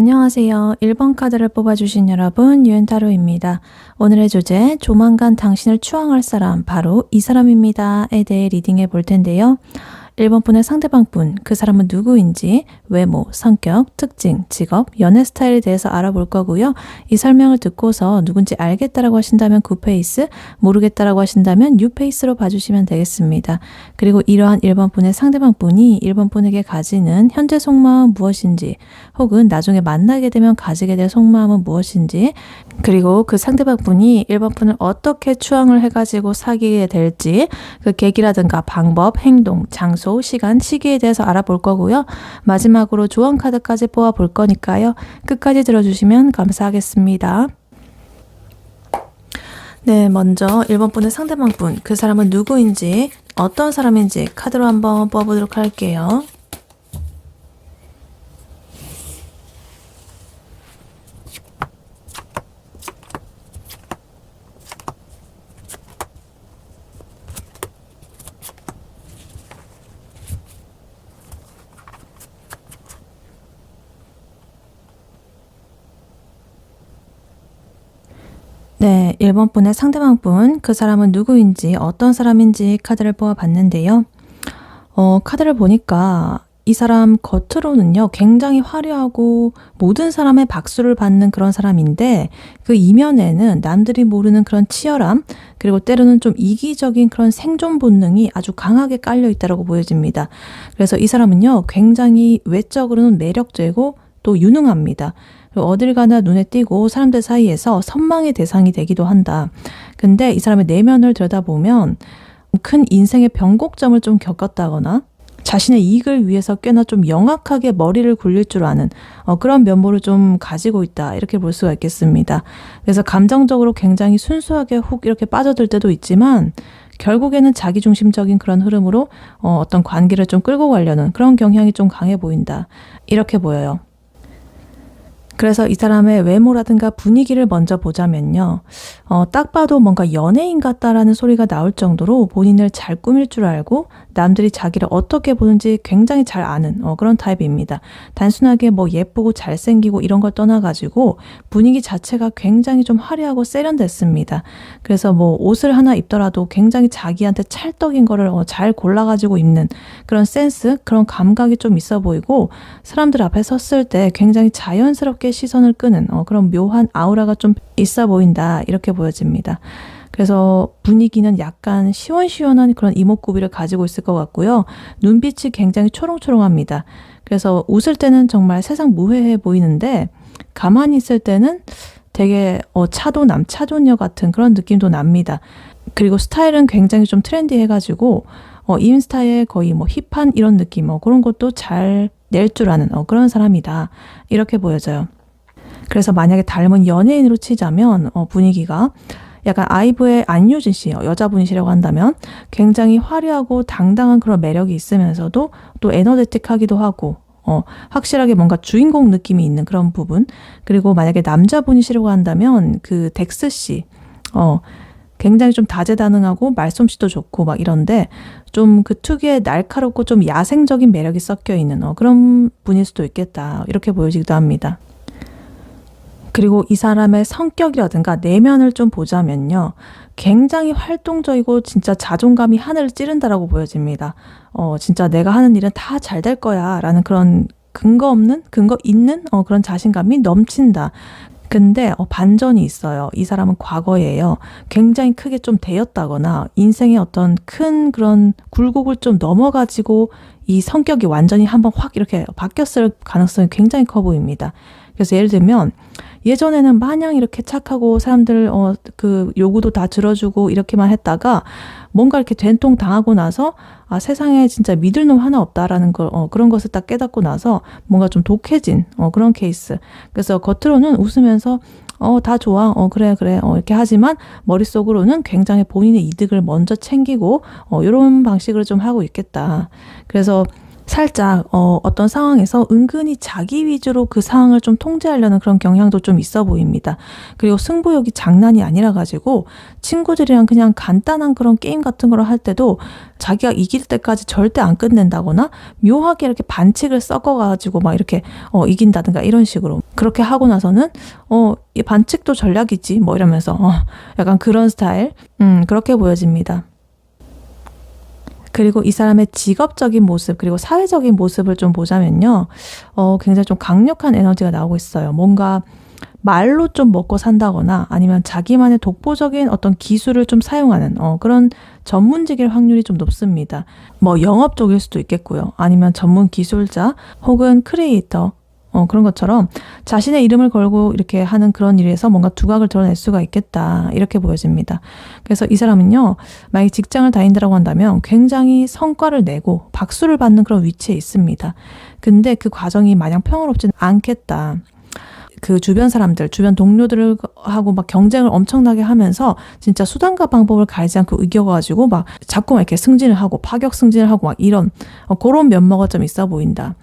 안녕하세요. 1번 카드를 뽑아주신 여러분, 유엔타로입니다. 오늘의 주제, 조만간 당신을 추앙할 사람, 바로 이 사람입니다에 대해 리딩해 볼 텐데요. 1번 분의 상대방 분, 그 사람은 누구인지, 외모, 성격, 특징, 직업, 연애 스타일에 대해서 알아볼 거고요. 이 설명을 듣고서 누군지 알겠다라고 하신다면 9페이스, 모르겠다라고 하신다면 6페이스로 봐주시면 되겠습니다. 그리고 이러한 1번 분의 상대방 분이 1번 분에게 가지는 현재 속마음은 무엇인지, 혹은 나중에 만나게 되면 가지게 될 속마음은 무엇인지, 그리고 그 상대방 분이 1번 분을 어떻게 추앙을 해가지고 사귀게 될지, 그 계기라든가 방법, 행동, 장소, 시간, 시기에 대해서 알아볼 거고요. 마지막으로 조언 카드까지 뽑아볼 거니까요. 끝까지 들어주시면 감사하겠습니다. 네, 먼저 1번 분의 상대방 분, 그 사람은 누구인지, 어떤 사람인지 카드로 한번 뽑아보도록 할게요. 네, 1번 분의 상대방 분, 그 사람은 누구인지, 어떤 사람인지 카드를 뽑아봤는데요. 카드를 보니까 이 사람 겉으로는요, 굉장히 화려하고 모든 사람의 박수를 받는 그런 사람인데, 그 이면에는 남들이 모르는 그런 치열함, 그리고 때로는 좀 이기적인 그런 생존 본능이 아주 강하게 깔려 있다고 보여집니다. 그래서 이 사람은요, 굉장히 외적으로는 매력적이고 또 유능합니다. 어딜 가나 눈에 띄고 사람들 사이에서 선망의 대상이 되기도 한다. 근데 이 사람의 내면을 들여다보면 큰 인생의 변곡점을 좀 겪었다거나 자신의 이익을 위해서 꽤나 좀 영악하게 머리를 굴릴 줄 아는 그런 면모를 좀 가지고 있다, 이렇게 볼 수가 있겠습니다. 그래서 감정적으로 굉장히 순수하게 훅 이렇게 빠져들 때도 있지만 결국에는 자기중심적인 그런 흐름으로 어떤 관계를 좀 끌고 가려는 그런 경향이 좀 강해 보인다, 이렇게 보여요. 그래서 이 사람의 외모라든가 분위기를 먼저 보자면요. 딱 봐도 뭔가 연예인 같다라는 소리가 나올 정도로 본인을 잘 꾸밀 줄 알고 남들이 자기를 어떻게 보는지 굉장히 잘 아는 그런 타입입니다. 단순하게 뭐 예쁘고 잘생기고 이런 걸 떠나가지고 분위기 자체가 굉장히 좀 화려하고 세련됐습니다. 그래서 뭐 옷을 하나 입더라도 굉장히 자기한테 찰떡인 거를 잘 골라가지고 입는 그런 센스, 그런 감각이 좀 있어 보이고 사람들 앞에 섰을 때 굉장히 자연스럽게 시선을 끄는 그런 묘한 아우라가 좀 있어 보인다, 이렇게 보여집니다. 그래서 분위기는 약간 시원시원한 그런 이목구비를 가지고 있을 것 같고요. 눈빛이 굉장히 초롱초롱합니다. 그래서 웃을 때는 정말 세상 무해해 보이는데 가만히 있을 때는 되게 차도남, 차도녀 같은 그런 느낌도 납니다. 그리고 스타일은 굉장히 좀 트렌디해가지고 인스타에 거의 뭐 힙한 이런 느낌, 그런 것도 잘 낼 줄 아는 그런 사람이다, 이렇게 보여져요. 그래서 만약에 닮은 연예인으로 치자면 분위기가 약간 아이브의 안유진 씨, 여자분이시라고 한다면 굉장히 화려하고 당당한 그런 매력이 있으면서도 또 에너제틱하기도 하고 확실하게 뭔가 주인공 느낌이 있는 그런 부분. 그리고 만약에 남자분이시라고 한다면 그 덱스 씨, 굉장히 좀 다재다능하고 말솜씨도 좋고 막 이런데 좀 그 특유의 날카롭고 좀 야생적인 매력이 섞여 있는 그런 분일 수도 있겠다, 이렇게 보여지기도 합니다. 그리고 이 사람의 성격이라든가 내면을 좀 보자면요, 굉장히 활동적이고 진짜 자존감이 하늘을 찌른다라고 보여집니다. 진짜 내가 하는 일은 다 잘 될 거야 라는 그런 근거 없는, 근거 있는 그런 자신감이 넘친다. 근데 반전이 있어요. 이 사람은 과거에요, 굉장히 크게 좀 데였다거나 인생의 어떤 큰 그런 굴곡을 좀 넘어가지고 이 성격이 완전히 한번 확 이렇게 바뀌었을 가능성이 굉장히 커 보입니다. 그래서 예를 들면 예전에는 마냥 이렇게 착하고 사람들 그 요구도 다 들어주고 이렇게만 했다가 뭔가 이렇게 된통 당하고 나서 세상에 진짜 믿을 놈 하나 없다라는 걸 그런 것을 딱 깨닫고 나서 뭔가 좀 독해진 그런 케이스. 그래서 겉으로는 웃으면서 다 좋아, 그래 이렇게 하지만 머릿속으로는 굉장히 본인의 이득을 먼저 챙기고 이런 방식으로 좀 하고 있겠다. 그래서 살짝 어떤 상황에서 은근히 자기 위주로 그 상황을 좀 통제하려는 그런 경향도 좀 있어 보입니다. 그리고 승부욕이 장난이 아니라 가지고 친구들이랑 그냥 간단한 그런 게임 같은 걸 할 때도 자기가 이길 때까지 절대 안 끝낸다거나 묘하게 이렇게 반칙을 섞어가지고 막 이렇게 이긴다든가 이런 식으로 그렇게 하고 나서는 이 반칙도 전략이지 뭐 이러면서 약간 그런 스타일 그렇게 보여집니다. 그리고 이 사람의 직업적인 모습 그리고 사회적인 모습을 좀 보자면요. 굉장히 좀 강력한 에너지가 나오고 있어요. 뭔가 말로 좀 먹고 산다거나 아니면 자기만의 독보적인 어떤 기술을 좀 사용하는 그런 전문직일 확률이 좀 높습니다. 뭐 영업 쪽일 수도 있겠고요. 아니면 전문 기술자 혹은 크리에이터 그런 것처럼 자신의 이름을 걸고 이렇게 하는 그런 일에서 뭔가 두각을 드러낼 수가 있겠다. 이렇게 보여집니다. 그래서 이 사람은요, 만약에 직장을 다닌다고 한다면 굉장히 성과를 내고 박수를 받는 그런 위치에 있습니다. 근데 그 과정이 마냥 평화롭지는 않겠다. 그 주변 사람들, 주변 동료들하고 막 경쟁을 엄청나게 하면서 진짜 수단과 방법을 가리지 않고 이겨가지고 막 자꾸 막 이렇게 승진을 하고 파격 승진을 하고 막 이런 그런 면모가 좀 있어 보인다.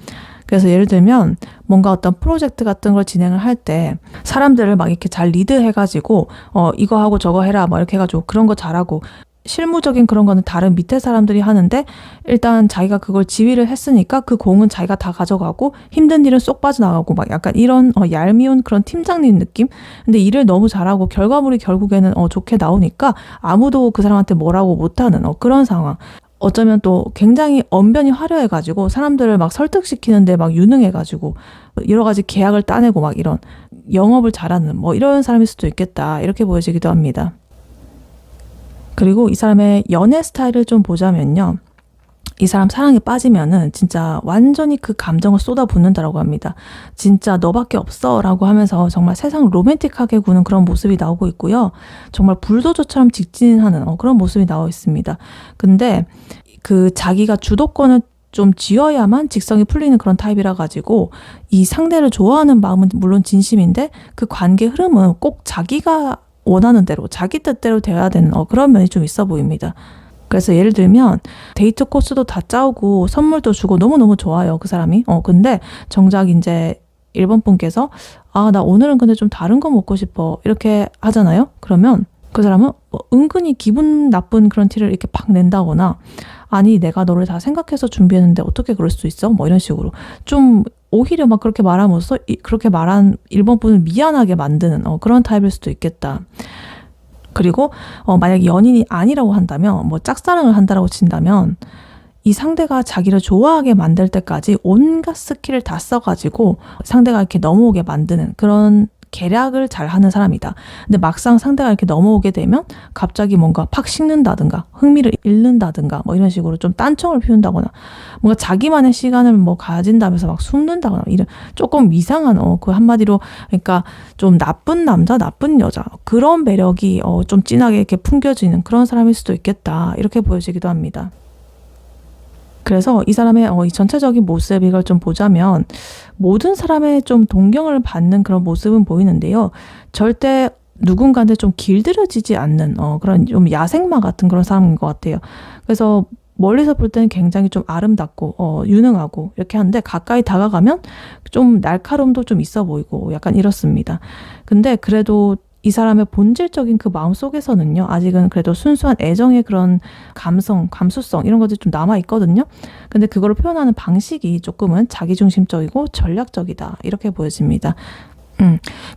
그래서 예를 들면 뭔가 어떤 프로젝트 같은 걸 진행을 할 때 사람들을 막 이렇게 잘 리드해가지고 이거 하고 저거 해라 막 이렇게 해가지고 그런 거 잘하고 실무적인 그런 거는 다른 밑에 사람들이 하는데 일단 자기가 그걸 지휘를 했으니까 그 공은 자기가 다 가져가고 힘든 일은 쏙 빠져나가고 막 약간 이런 얄미운 그런 팀장님 느낌? 근데 일을 너무 잘하고 결과물이 결국에는 좋게 나오니까 아무도 그 사람한테 뭐라고 못하는 그런 상황. 어쩌면 또 굉장히 언변이 화려해가지고 사람들을 막 설득시키는데 막 유능해가지고 여러 가지 계약을 따내고 막 이런 영업을 잘하는 뭐 이런 사람일 수도 있겠다. 이렇게 보여지기도 합니다. 그리고 이 사람의 연애 스타일을 좀 보자면요. 이 사람 사랑에 빠지면은 진짜 완전히 그 감정을 쏟아붓는다라고 합니다. 진짜 너밖에 없어 라고 하면서 정말 세상 로맨틱하게 구는 그런 모습이 나오고 있고요. 정말 불도저처럼 직진하는 그런 모습이 나와 있습니다. 근데 그 자기가 주도권을 좀 쥐어야만 직성이 풀리는 그런 타입이라 가지고 이 상대를 좋아하는 마음은 물론 진심인데 그 관계 흐름은 꼭 자기가 원하는 대로 자기 뜻대로 되어야 되는 그런 면이 좀 있어 보입니다. 그래서 예를 들면 데이트 코스도 다 짜오고 선물도 주고 너무너무 좋아요. 그 사람이. 근데 정작 이제 1번 분께서 나 오늘은 근데 좀 다른 거 먹고 싶어. 이렇게 하잖아요. 그러면 그 사람은 은근히 기분 나쁜 그런 티를 이렇게 팍 낸다거나 아니 내가 너를 다 생각해서 준비했는데 어떻게 그럴 수 있어? 뭐 이런 식으로 좀 오히려 막 그렇게 말함으로써 그렇게 말한 1번 분을 미안하게 만드는 그런 타입일 수도 있겠다. 그리고 만약에 연인이 아니라고 한다면 뭐 짝사랑을 한다라고 친다면 이 상대가 자기를 좋아하게 만들 때까지 온갖 스킬을 다 써가지고 상대가 이렇게 넘어오게 만드는 그런 계략을 잘 하는 사람이다. 근데 막상 상대가 이렇게 넘어오게 되면 갑자기 뭔가 팍 식는다든가 흥미를 잃는다든가 뭐 이런 식으로 좀 딴청을 피운다거나 뭔가 자기만의 시간을 뭐 가진다면서 막 숨는다거나 이런 조금 이상한 그 한마디로 그러니까 좀 나쁜 남자, 나쁜 여자 그런 매력이 좀 진하게 이렇게 풍겨지는 그런 사람일 수도 있겠다. 이렇게 보여지기도 합니다. 그래서 이 사람의 이 전체적인 모습 이걸 좀 보자면 모든 사람의 좀 동경을 받는 그런 모습은 보이는데요. 절대 누군가한테 좀 길들여지지 않는 그런 좀 야생마 같은 그런 사람인 것 같아요. 그래서 멀리서 볼 때는 굉장히 좀 아름답고 유능하고 이렇게 하는데 가까이 다가가면 좀 날카로움도 좀 있어 보이고 약간 이렇습니다. 근데 그래도 이 사람의 본질적인 그 마음 속에서는요, 아직은 그래도 순수한 애정의 그런 감성, 감수성 이런 것들이 좀 남아있거든요. 근데 그거를 표현하는 방식이 조금은 자기중심적이고 전략적이다. 이렇게 보여집니다.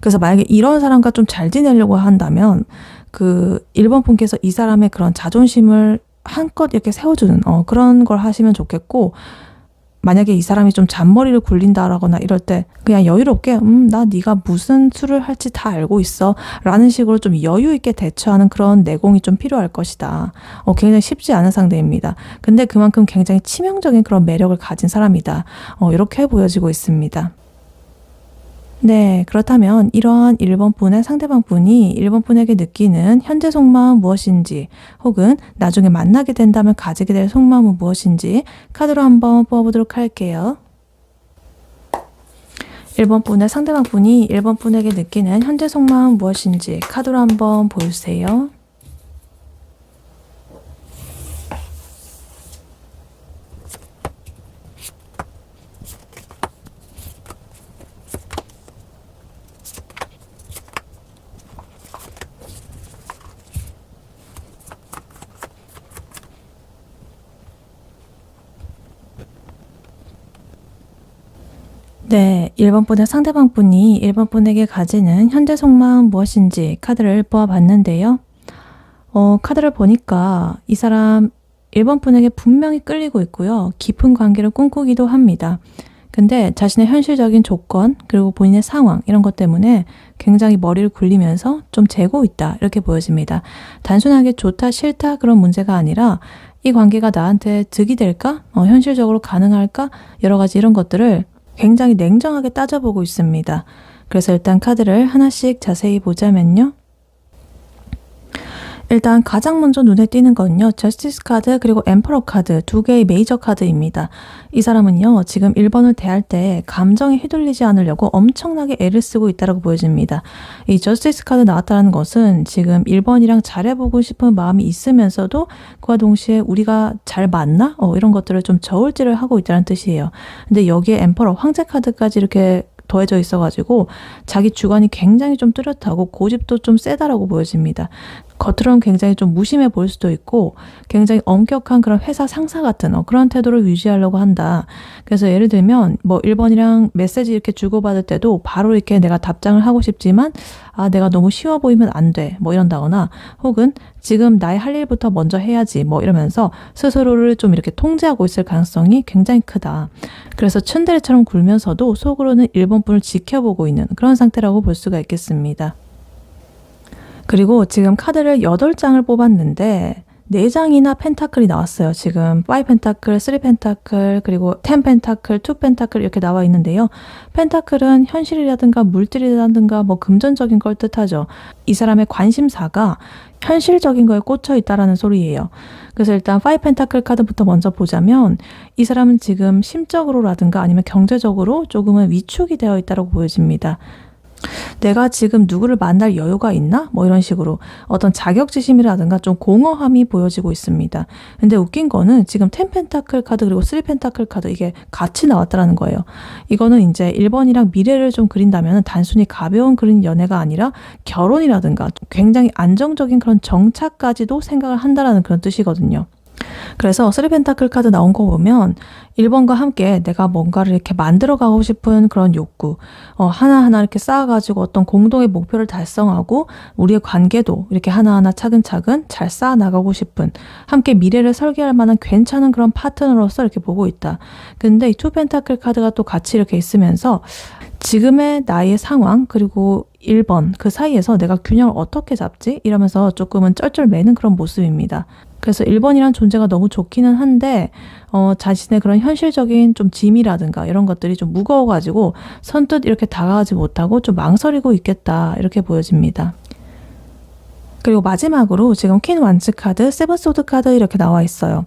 그래서 만약에 이런 사람과 좀 잘 지내려고 한다면 그 1번 분께서 이 사람의 그런 자존심을 한껏 이렇게 세워주는 그런 걸 하시면 좋겠고 만약에 이 사람이 좀 잔머리를 굴린다라거나 이럴 때 그냥 여유롭게 나 네가 무슨 수를 할지 다 알고 있어 라는 식으로 좀 여유 있게 대처하는 그런 내공이 좀 필요할 것이다. 굉장히 쉽지 않은 상대입니다. 근데 그만큼 굉장히 치명적인 그런 매력을 가진 사람이다. 이렇게 보여지고 있습니다. 네, 그렇다면 이러한 1번 분의 상대방 분이 1번 분에게 느끼는 현재 속마음 무엇인지 혹은 나중에 만나게 된다면 가지게 될 속마음은 무엇인지 카드로 한번 뽑아보도록 할게요. 1번 분의 상대방 분이 1번 분에게 느끼는 현재 속마음 무엇인지 카드로 한번 보여주세요. 네, 1번 분의 상대방 분이 1번 분에게 가지는 현재 속마음 무엇인지 카드를 보아봤는데요. 카드를 보니까 이 사람 1번 분에게 분명히 끌리고 있고요. 깊은 관계를 꿈꾸기도 합니다. 근데 자신의 현실적인 조건 그리고 본인의 상황 이런 것 때문에 굉장히 머리를 굴리면서 좀 재고 있다 이렇게 보여집니다. 단순하게 좋다 싫다 그런 문제가 아니라 이 관계가 나한테 득이 될까? 현실적으로 가능할까? 여러 가지 이런 것들을 굉장히 냉정하게 따져보고 있습니다. 그래서 일단 카드를 하나씩 자세히 보자면요. 일단 가장 먼저 눈에 띄는 건요. 저스티스 카드 그리고 엠퍼러 카드 두 개의 메이저 카드입니다. 이 사람은요. 지금 1번을 대할 때 감정에 휘둘리지 않으려고 엄청나게 애를 쓰고 있다고 보여집니다. 이 저스티스 카드 나왔다는 것은 지금 1번이랑 잘해보고 싶은 마음이 있으면서도 그와 동시에 우리가 잘 맞나? 이런 것들을 좀 저울질을 하고 있다는 뜻이에요. 근데 여기에 엠퍼러 황제 카드까지 이렇게 더해져 있어가지고 자기 주관이 굉장히 좀 뚜렷하고 고집도 좀 세다라고 보여집니다. 겉으로는 굉장히 좀 무심해 보일 수도 있고 굉장히 엄격한 그런 회사 상사 같은 그런 태도를 유지하려고 한다. 그래서 예를 들면 뭐 1번이랑 메시지 이렇게 주고받을 때도 바로 이렇게 내가 답장을 하고 싶지만 내가 너무 쉬워 보이면 안 돼. 뭐 이런다거나 혹은 지금 나의 할 일부터 먼저 해야지. 뭐 이러면서 스스로를 좀 이렇게 통제하고 있을 가능성이 굉장히 크다. 그래서 츤데레처럼 굴면서도 속으로는 1번 분을 지켜보고 있는 그런 상태라고 볼 수가 있겠습니다. 그리고 지금 카드를 8장을 뽑았는데 4장이나 펜타클이 나왔어요. 지금 5 펜타클, 3 펜타클, 그리고 10 펜타클, 2 펜타클 이렇게 나와 있는데요. 펜타클은 현실이라든가 물질이라든가 뭐 금전적인 걸 뜻하죠. 이 사람의 관심사가 현실적인 거에 꽂혀 있다라는 소리예요. 그래서 일단 5 펜타클 카드부터 먼저 보자면 이 사람은 지금 심적으로라든가 아니면 경제적으로 조금은 위축이 되어 있다고 보여집니다. 내가 지금 누구를 만날 여유가 있나? 뭐 이런 식으로 어떤 자격지심이라든가 좀 공허함이 보여지고 있습니다. 근데 웃긴 거는 지금 10 펜타클 카드 그리고 3 펜타클 카드 이게 같이 나왔다는 거예요. 이거는 이제 1번이랑 미래를 좀 그린다면 단순히 가벼운 그린 연애가 아니라 결혼이라든가 굉장히 안정적인 그런 정착까지도 생각을 한다라는 그런 뜻이거든요. 그래서 3 펜타클 카드 나온 거 보면 1번과 함께 내가 뭔가를 이렇게 만들어가고 싶은 그런 욕구 하나하나 이렇게 쌓아가지고 어떤 공동의 목표를 달성하고 우리의 관계도 이렇게 하나하나 차근차근 잘 쌓아나가고 싶은 함께 미래를 설계할 만한 괜찮은 그런 파트너로서 이렇게 보고 있다. 근데 이 2 펜타클 카드가 또 같이 이렇게 있으면서 지금의 나의 상황 그리고 1번 그 사이에서 내가 균형을 어떻게 잡지? 이러면서 조금은 쩔쩔매는 그런 모습입니다. 그래서 1번이란 존재가 너무 좋기는 한데 자신의 그런 현실적인 좀 짐이라든가 이런 것들이 좀 무거워가지고 선뜻 이렇게 다가가지 못하고 좀 망설이고 있겠다 이렇게 보여집니다. 그리고 마지막으로 지금 퀸 완츠 카드, 세븐 소드 카드 이렇게 나와 있어요.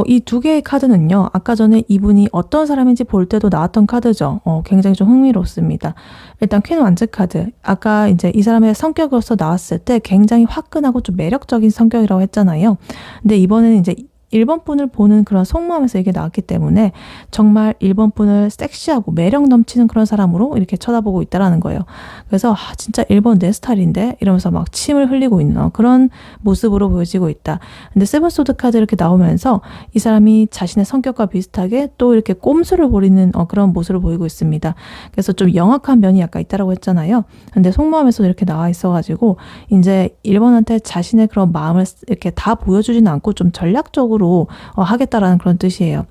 이 두 개의 카드는요. 아까 전에 이분이 어떤 사람인지 볼 때도 나왔던 카드죠. 굉장히 좀 흥미롭습니다. 일단 퀸 완즈 카드. 아까 이제 이 사람의 성격으로서 나왔을 때 굉장히 화끈하고 좀 매력적인 성격이라고 했잖아요. 근데 이번에는 이제 1번 분을 보는 그런 속마음에서 이게 나왔기 때문에 정말 1번 분을 섹시하고 매력 넘치는 그런 사람으로 이렇게 쳐다보고 있다라는 거예요. 그래서 진짜 1번 내 스타일인데 이러면서 막 침을 흘리고 있는 그런 모습으로 보여지고 있다. 근데 세븐 소드 카드 이렇게 나오면서 이 사람이 자신의 성격과 비슷하게 또 이렇게 꼼수를 부리는 그런 모습을 보이고 있습니다. 그래서 좀 영악한 면이 약간 있다라고 했잖아요. 근데 속마음에서도 이렇게 나와 있어가지고 이제 1번한테 자신의 그런 마음을 이렇게 다 보여주지는 않고 좀 전략적으로 하겠다라는 그런 뜻이에요.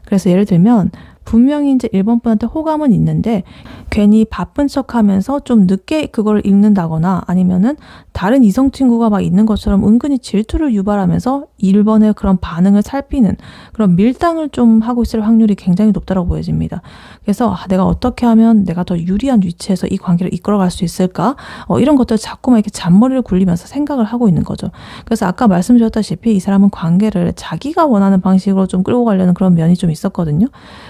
그래서 예를 들면 분명히 이제 1번 분한테 호감은 있는데 괜히 바쁜 척 하면서 좀 늦게 그걸 읽는다거나 아니면은 다른 이성 친구가 막 있는 것처럼 은근히 질투를 유발하면서 1번의 그런 반응을 살피는 그런 밀당을 좀 하고 있을 확률이 굉장히 높다고 보여집니다. 그래서 내가 어떻게 하면 내가 더 유리한 위치에서 이 관계를 이끌어갈 수 있을까? 이런 것들 자꾸만 이렇게 잔머리를 굴리면서 생각을 하고 있는 거죠. 그래서 아까 말씀드렸다시피 이 사람은 관계를 자기가 원하는 방식으로 좀 끌고 가려는 그런 면이 좀 있었거든요.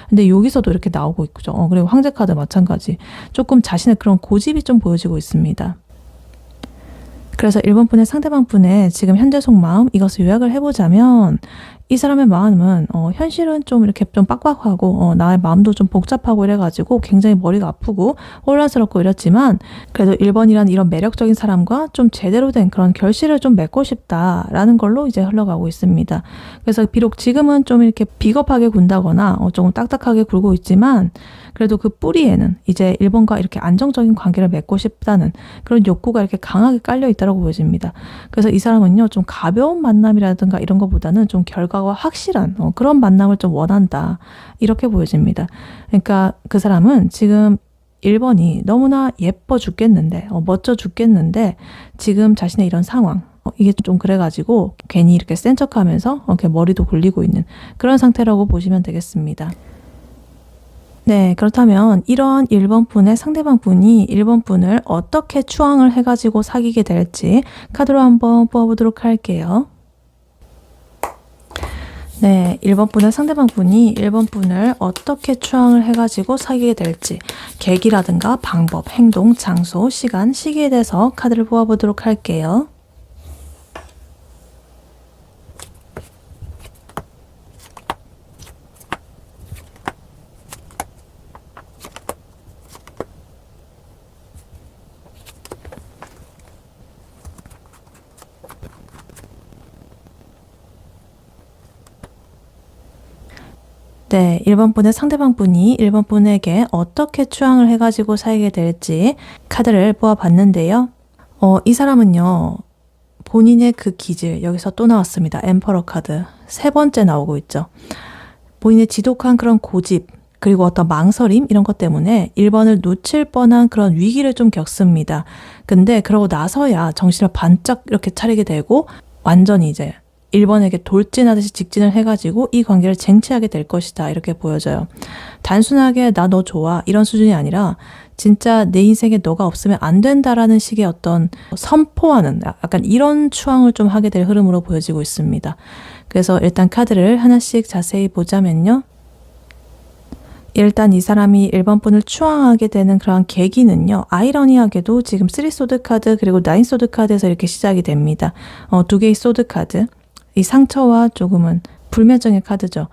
근데 여기서도 이렇게 나오고 있죠. 그리고 황제 카드 마찬가지. 조금 자신의 그런 고집이 좀 보여지고 있습니다. 그래서 1번 분의 상대방 분의 지금 현재 속마음 이것을 요약을 해보자면 이 사람의 마음은 현실은 좀 이렇게 좀 빡빡하고 나의 마음도 좀 복잡하고 이래가지고 굉장히 머리가 아프고 혼란스럽고 이랬지만 그래도 1번이란 이런 매력적인 사람과 좀 제대로 된 그런 결실을 좀 맺고 싶다라는 걸로 이제 흘러가고 있습니다. 그래서 비록 지금은 좀 이렇게 비겁하게 군다거나 조금 딱딱하게 굴고 있지만 그래도 그 뿌리에는 이제 1번과 이렇게 안정적인 관계를 맺고 싶다는 그런 욕구가 이렇게 강하게 깔려 있다고 보여집니다. 그래서 이 사람은요, 좀 가벼운 만남이라든가 이런 것보다는 좀 결과가 확실한 그런 만남을 좀 원한다. 이렇게 보여집니다. 그러니까 그 사람은 지금 1번이 너무나 예뻐 죽겠는데, 멋져 죽겠는데, 지금 자신의 이런 상황, 이게 좀 그래가지고 괜히 이렇게 센 척하면서 이렇게 머리도 굴리고 있는 그런 상태라고 보시면 되겠습니다. 네, 그렇다면 이런 1번 분의 상대방 분이 1번 분을 어떻게 추앙을 해가지고 사귀게 될지 카드로 한번 뽑아보도록 할게요. 네, 1번 분의 상대방 분이 1번 분을 어떻게 추앙을 해가지고 사귀게 될지 계기라든가 방법, 행동, 장소, 시간, 시기에 대해서 카드를 뽑아보도록 할게요. 네, 1번 분의 상대방 분이 1번 분에게 어떻게 추앙을 해가지고 사귀게 될지 카드를 뽑아봤는데요. 이 사람은요, 본인의 그 기질, 여기서 또 나왔습니다. 엠퍼러 카드. 3번째 나오고 있죠. 본인의 지독한 그런 고집, 그리고 어떤 망설임 이런 것 때문에 1번을 놓칠 뻔한 그런 위기를 좀 겪습니다. 근데 그러고 나서야 정신을 반짝 이렇게 차리게 되고 완전히 이제 1번에게 돌진하듯이 직진을 해가지고 이 관계를 쟁취하게 될 것이다. 이렇게 보여져요. 단순하게 나 너 좋아 이런 수준이 아니라 진짜 내 인생에 너가 없으면 안 된다라는 식의 어떤 선포하는 약간 이런 추앙을 좀 하게 될 흐름으로 보여지고 있습니다. 그래서 일단 카드를 하나씩 자세히 보자면요. 일단 이 사람이 1번 분을 추앙하게 되는 그런 계기는요. 아이러니하게도 지금 3소드 카드 그리고 9소드 카드에서 이렇게 시작이 됩니다. 2개의 소드 카드. 이 상처와 조금은 불면증의 카드죠.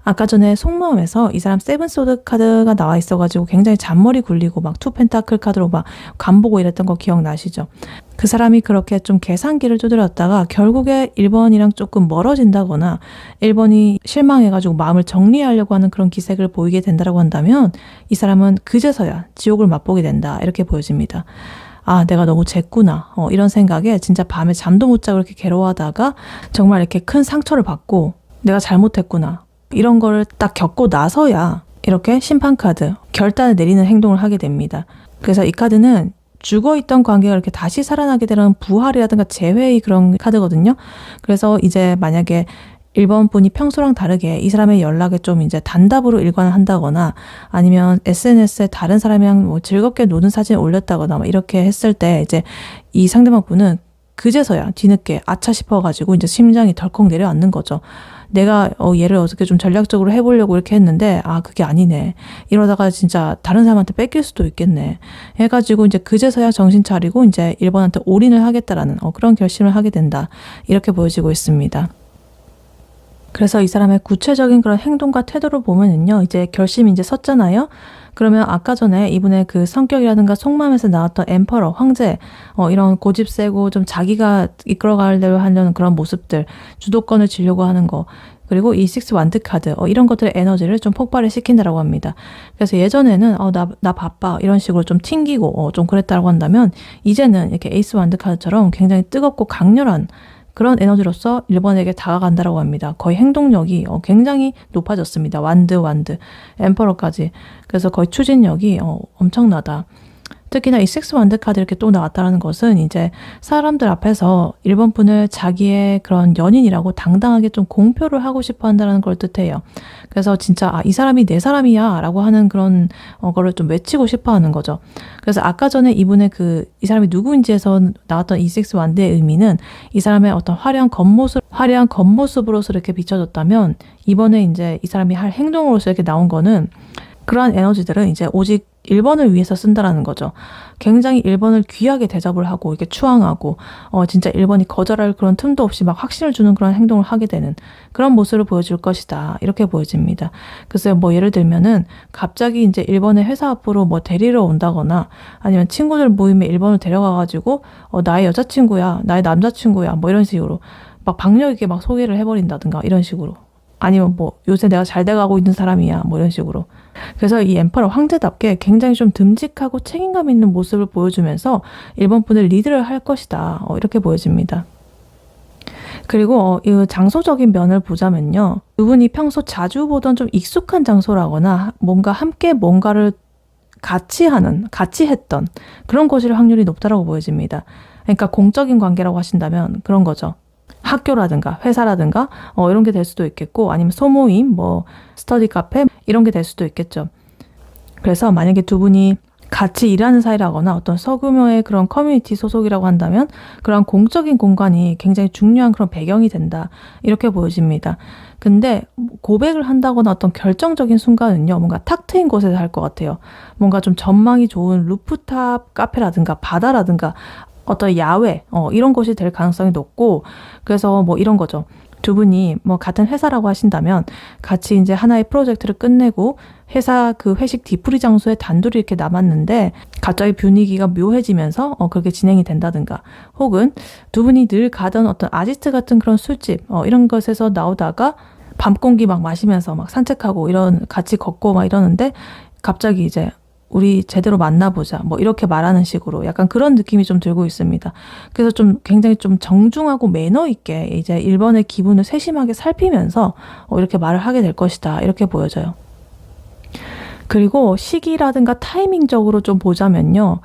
아까 전에 속마음에서 이 사람 7소드 카드가 나와 있어가지고 굉장히 잔머리 굴리고 막 2펜타클 카드로 막 간보고 이랬던 거 기억나시죠? 그 사람이 그렇게 좀 계산기를 두드렸다가 결국에 1번이랑 조금 멀어진다거나 1번이 실망해가지고 마음을 정리하려고 하는 그런 기색을 보이게 된다고 한다면 이 사람은 그제서야 지옥을 맛보게 된다. 이렇게 보여집니다. 아, 내가 너무 쟀구나. 이런 생각에 진짜 밤에 잠도 못 자고 이렇게 괴로워하다가 정말 이렇게 큰 상처를 받고 내가 잘못했구나. 이런 거를 딱 겪고 나서야 이렇게 심판카드, 결단을 내리는 행동을 하게 됩니다. 그래서 이 카드는 죽어있던 관계가 이렇게 다시 살아나게 되는 부활이라든가 재회의 그런 카드거든요. 그래서 이제 만약에 1번 분이 평소랑 다르게 이 사람의 연락에 좀 이제 단답으로 일관을 한다거나 아니면 SNS에 다른 사람이랑 뭐 즐겁게 노는 사진을 올렸다거나 뭐 이렇게 했을 때 이제 이 상대방 분은 그제서야 뒤늦게 아차 싶어가지고 이제 심장이 덜컥 내려앉는 거죠. 내가 얘를 어떻게 좀 전략적으로 해보려고 이렇게 했는데 그게 아니네. 이러다가 진짜 다른 사람한테 뺏길 수도 있겠네. 해가지고 이제 그제서야 정신 차리고 이제 1번한테 올인을 하겠다라는 그런 결심을 하게 된다. 이렇게 보여지고 있습니다. 그래서 이 사람의 구체적인 그런 행동과 태도를 보면은요, 이제 결심이 이제 섰잖아요. 그러면 아까 전에 이분의 그 성격이라든가 속마음에서 나왔던 엠퍼러, 황제, 이런 고집 세고 좀 자기가 이끌어가려고 하려는 그런 모습들, 주도권을 쥐려고 하는 거, 그리고 이 6 완드 카드, 이런 것들의 에너지를 좀 폭발을 시킨다라고 합니다. 그래서 예전에는, 나 바빠, 이런 식으로 좀 튕기고, 좀 그랬다고 한다면, 이제는 이렇게 에이스 완드 카드처럼 굉장히 뜨겁고 강렬한 그런 에너지로서 1번에게 다가간다라고 합니다. 거의 행동력이 굉장히 높아졌습니다. 완드, 엠퍼러까지. 그래서 거의 추진력이 엄청나다. 특히나 이 6 완드 카드 이렇게 또 나왔다는 것은 이제 사람들 앞에서 1번 분을 자기의 그런 연인이라고 당당하게 좀 공표를 하고 싶어 한다는 걸 뜻해요. 그래서 진짜 이 사람이 내 사람이야 라고 하는 그런 거를 좀 외치고 싶어 하는 거죠. 그래서 아까 전에 이분의 이 사람이 누구인지에서 나왔던 이 6 완드의 의미는 이 사람의 어떤 화려한 겉모습으로서 이렇게 비춰졌다면 이번에 이제 이 사람이 할 행동으로서 이렇게 나온 거는 그러한 에너지들은 이제 오직 1번을 위해서 쓴다라는 거죠. 굉장히 1번을 귀하게 대접을 하고 이렇게 추앙하고 진짜 1번이 거절할 그런 틈도 없이 막 확신을 주는 그런 행동을 하게 되는 그런 모습을 보여줄 것이다. 이렇게 보여집니다. 그래서 뭐 예를 들면은 갑자기 이제 1번의 회사 앞으로 뭐 데리러 온다거나 아니면 친구들 모임에 1번을 데려가가지고 나의 여자친구야, 나의 남자친구야 뭐 이런 식으로 막 박력 있게 막 소개를 해버린다든가 이런 식으로 아니면 뭐 요새 내가 잘 돼가고 있는 사람이야 뭐 이런 식으로. 그래서 이 엠퍼러 황제답게 굉장히 좀 듬직하고 책임감 있는 모습을 보여주면서 일본 분을 리드를 할 것이다 이렇게 보여집니다. 그리고 이 장소적인 면을 보자면요, 두 분이 평소 자주 보던 좀 익숙한 장소라거나 뭔가 함께 뭔가를 같이 했던 그런 곳일 확률이 높다라고 보여집니다. 그러니까 공적인 관계라고 하신다면 그런 거죠. 학교라든가 회사라든가 이런 게 될 수도 있겠고, 아니면 소모임, 뭐 스터디 카페 이런 게 될 수도 있겠죠. 그래서 만약에 두 분이 같이 일하는 사이라거나 어떤 소규모의 그런 커뮤니티 소속이라고 한다면 그런 공적인 공간이 굉장히 중요한 그런 배경이 된다 이렇게 보여집니다. 근데 고백을 한다거나 어떤 결정적인 순간은요, 뭔가 탁 트인 곳에서 할 것 같아요. 뭔가 좀 전망이 좋은 루프탑 카페라든가 바다라든가 어떤 야외 이런 곳이 될 가능성이 높고, 그래서 뭐 이런 거죠. 두 분이 뭐 같은 회사라고 하신다면 같이 이제 하나의 프로젝트를 끝내고 회사 그 회식 뒤풀이 장소에 단둘이 이렇게 남았는데 갑자기 분위기가 묘해지면서 그렇게 진행이 된다든가, 혹은 두 분이 늘 가던 어떤 아지트 같은 그런 술집 이런 것에서 나오다가 밤 공기 막 마시면서 막 산책하고 이런 같이 걷고 막 이러는데 갑자기 이제 우리 제대로 만나보자 뭐 이렇게 말하는 식으로 약간 그런 느낌이 좀 들고 있습니다. 그래서 좀 굉장히 좀 정중하고 매너 있게 이제 일본의 기분을 세심하게 살피면서 이렇게 말을 하게 될 것이다 이렇게 보여져요. 그리고 시기라든가 타이밍적으로 좀 보자면요,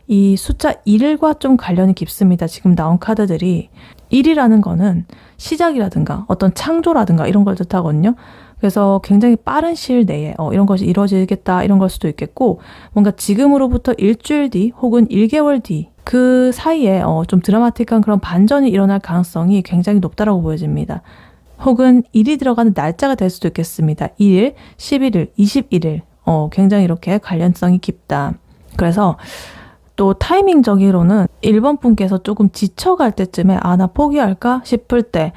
이 숫자 1과 좀 관련이 깊습니다. 지금 나온 카드들이 1이라는 거는 시작이라든가 어떤 창조라든가 이런 걸 뜻하거든요. 그래서 굉장히 빠른 시일 내에 이런 것이 이루어지겠다 이런 걸 수도 있겠고, 뭔가 지금으로부터 일주일 뒤 혹은 1개월 뒤 그 사이에 좀 드라마틱한 그런 반전이 일어날 가능성이 굉장히 높다라고 보여집니다. 혹은 일이 들어가는 날짜가 될 수도 있겠습니다. 1일, 11일, 21일 굉장히 이렇게 관련성이 깊다. 그래서 또 타이밍적으로는 1번 분께서 조금 지쳐갈 때쯤에 나 포기할까 싶을 때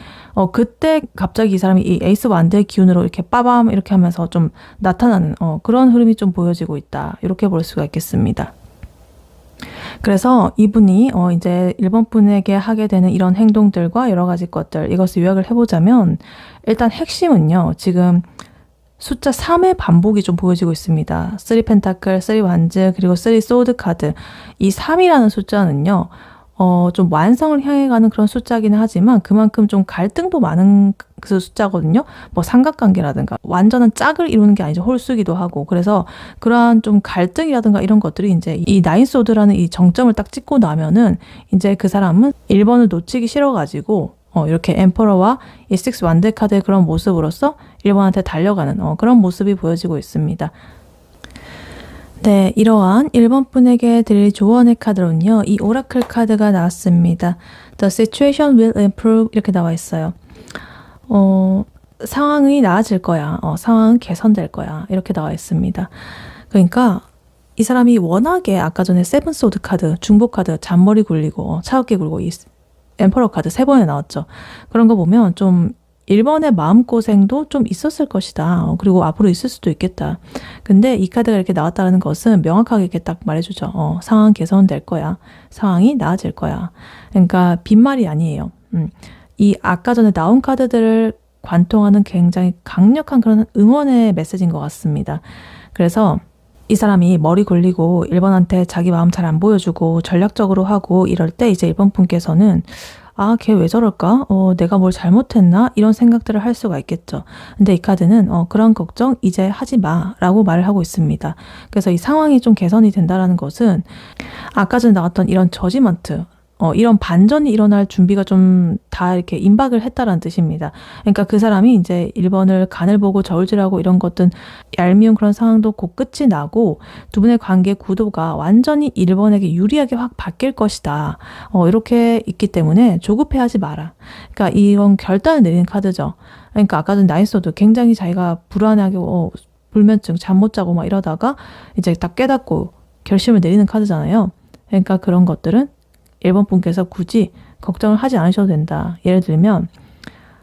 그때 갑자기 이 사람이 이 에이스 완드의 기운으로 이렇게 빠밤 이렇게 하면서 좀 나타나는 그런 흐름이 좀 보여지고 있다 이렇게 볼 수가 있겠습니다. 그래서 이분이 이제 1번 분에게 하게 되는 이런 행동들과 여러 가지 것들, 이것을 요약을 해보자면 일단 핵심은요, 지금 숫자 3의 반복이 좀 보여지고 있습니다. 3 펜타클, 3 완즈, 그리고 3 소드 카드. 이 3이라는 숫자는요, 좀 완성을 향해 가는 그런 숫자기는 하지만 그만큼 좀 갈등도 많은 그 숫자거든요. 뭐 삼각관계라든가 완전한 짝을 이루는 게 아니죠. 홀수기도 하고. 그래서 그러한 좀 갈등이라든가 이런 것들이 이제 이 나인 소드라는 이 정점을 딱 찍고 나면은 이제 그 사람은 1번을 놓치기 싫어가지고 이렇게 엠퍼러와 이 6 완드 카드의 그런 모습으로서 1번한테 달려가는 그런 모습이 보여지고 있습니다. 네, 이러한 1번 분에게 드릴 조언의 카드로는요, 이 오라클 카드가 나왔습니다. The situation will improve 이렇게 나와 있어요. 상황이 나아질 거야. 상황은 개선될 거야. 이렇게 나와 있습니다. 그러니까 이 사람이 워낙에 아까 전에 세븐 소드 카드, 중복 카드, 잔머리 굴리고 차갑게 굴고 이 엠퍼러 카드 3번에 나왔죠. 그런 거 보면 좀 1번의 마음고생도 좀 있었을 것이다. 그리고 앞으로 있을 수도 있겠다. 근데 이 카드가 이렇게 나왔다는 것은 명확하게 이렇게 딱 말해주죠. 상황 개선될 거야. 상황이 나아질 거야. 그러니까 빈말이 아니에요. 이 아까 전에 나온 카드들을 관통하는 굉장히 강력한 그런 응원의 메시지인 것 같습니다. 그래서 이 사람이 머리 굴리고 1번한테 자기 마음 잘 안 보여주고 전략적으로 하고 이럴 때 이제 1번 분께서는 걔 왜 저럴까? 내가 뭘 잘못했나? 이런 생각들을 할 수가 있겠죠. 근데 이 카드는 그런 걱정 이제 하지 마 라고 말을 하고 있습니다. 그래서 이 상황이 좀 개선이 된다라는 것은 아까 전에 나왔던 이런 저지먼트, 이런 반전이 일어날 준비가 좀 다 이렇게 임박을 했다라는 뜻입니다. 그러니까 그 사람이 이제 1번을 간을 보고 저울질하고 이런 것든 얄미운 그런 상황도 곧 끝이 나고 두 분의 관계 구도가 완전히 1번에게 유리하게 확 바뀔 것이다. 이렇게 있기 때문에 조급해하지 마라. 그러니까 이런 결단을 내리는 카드죠. 그러니까 아까 전 나인소드 굉장히 자기가 불안하게 불면증, 잠 못 자고 막 이러다가 이제 딱 깨닫고 결심을 내리는 카드잖아요. 그러니까 그런 것들은 1번 분께서 굳이 걱정을 하지 않으셔도 된다. 예를 들면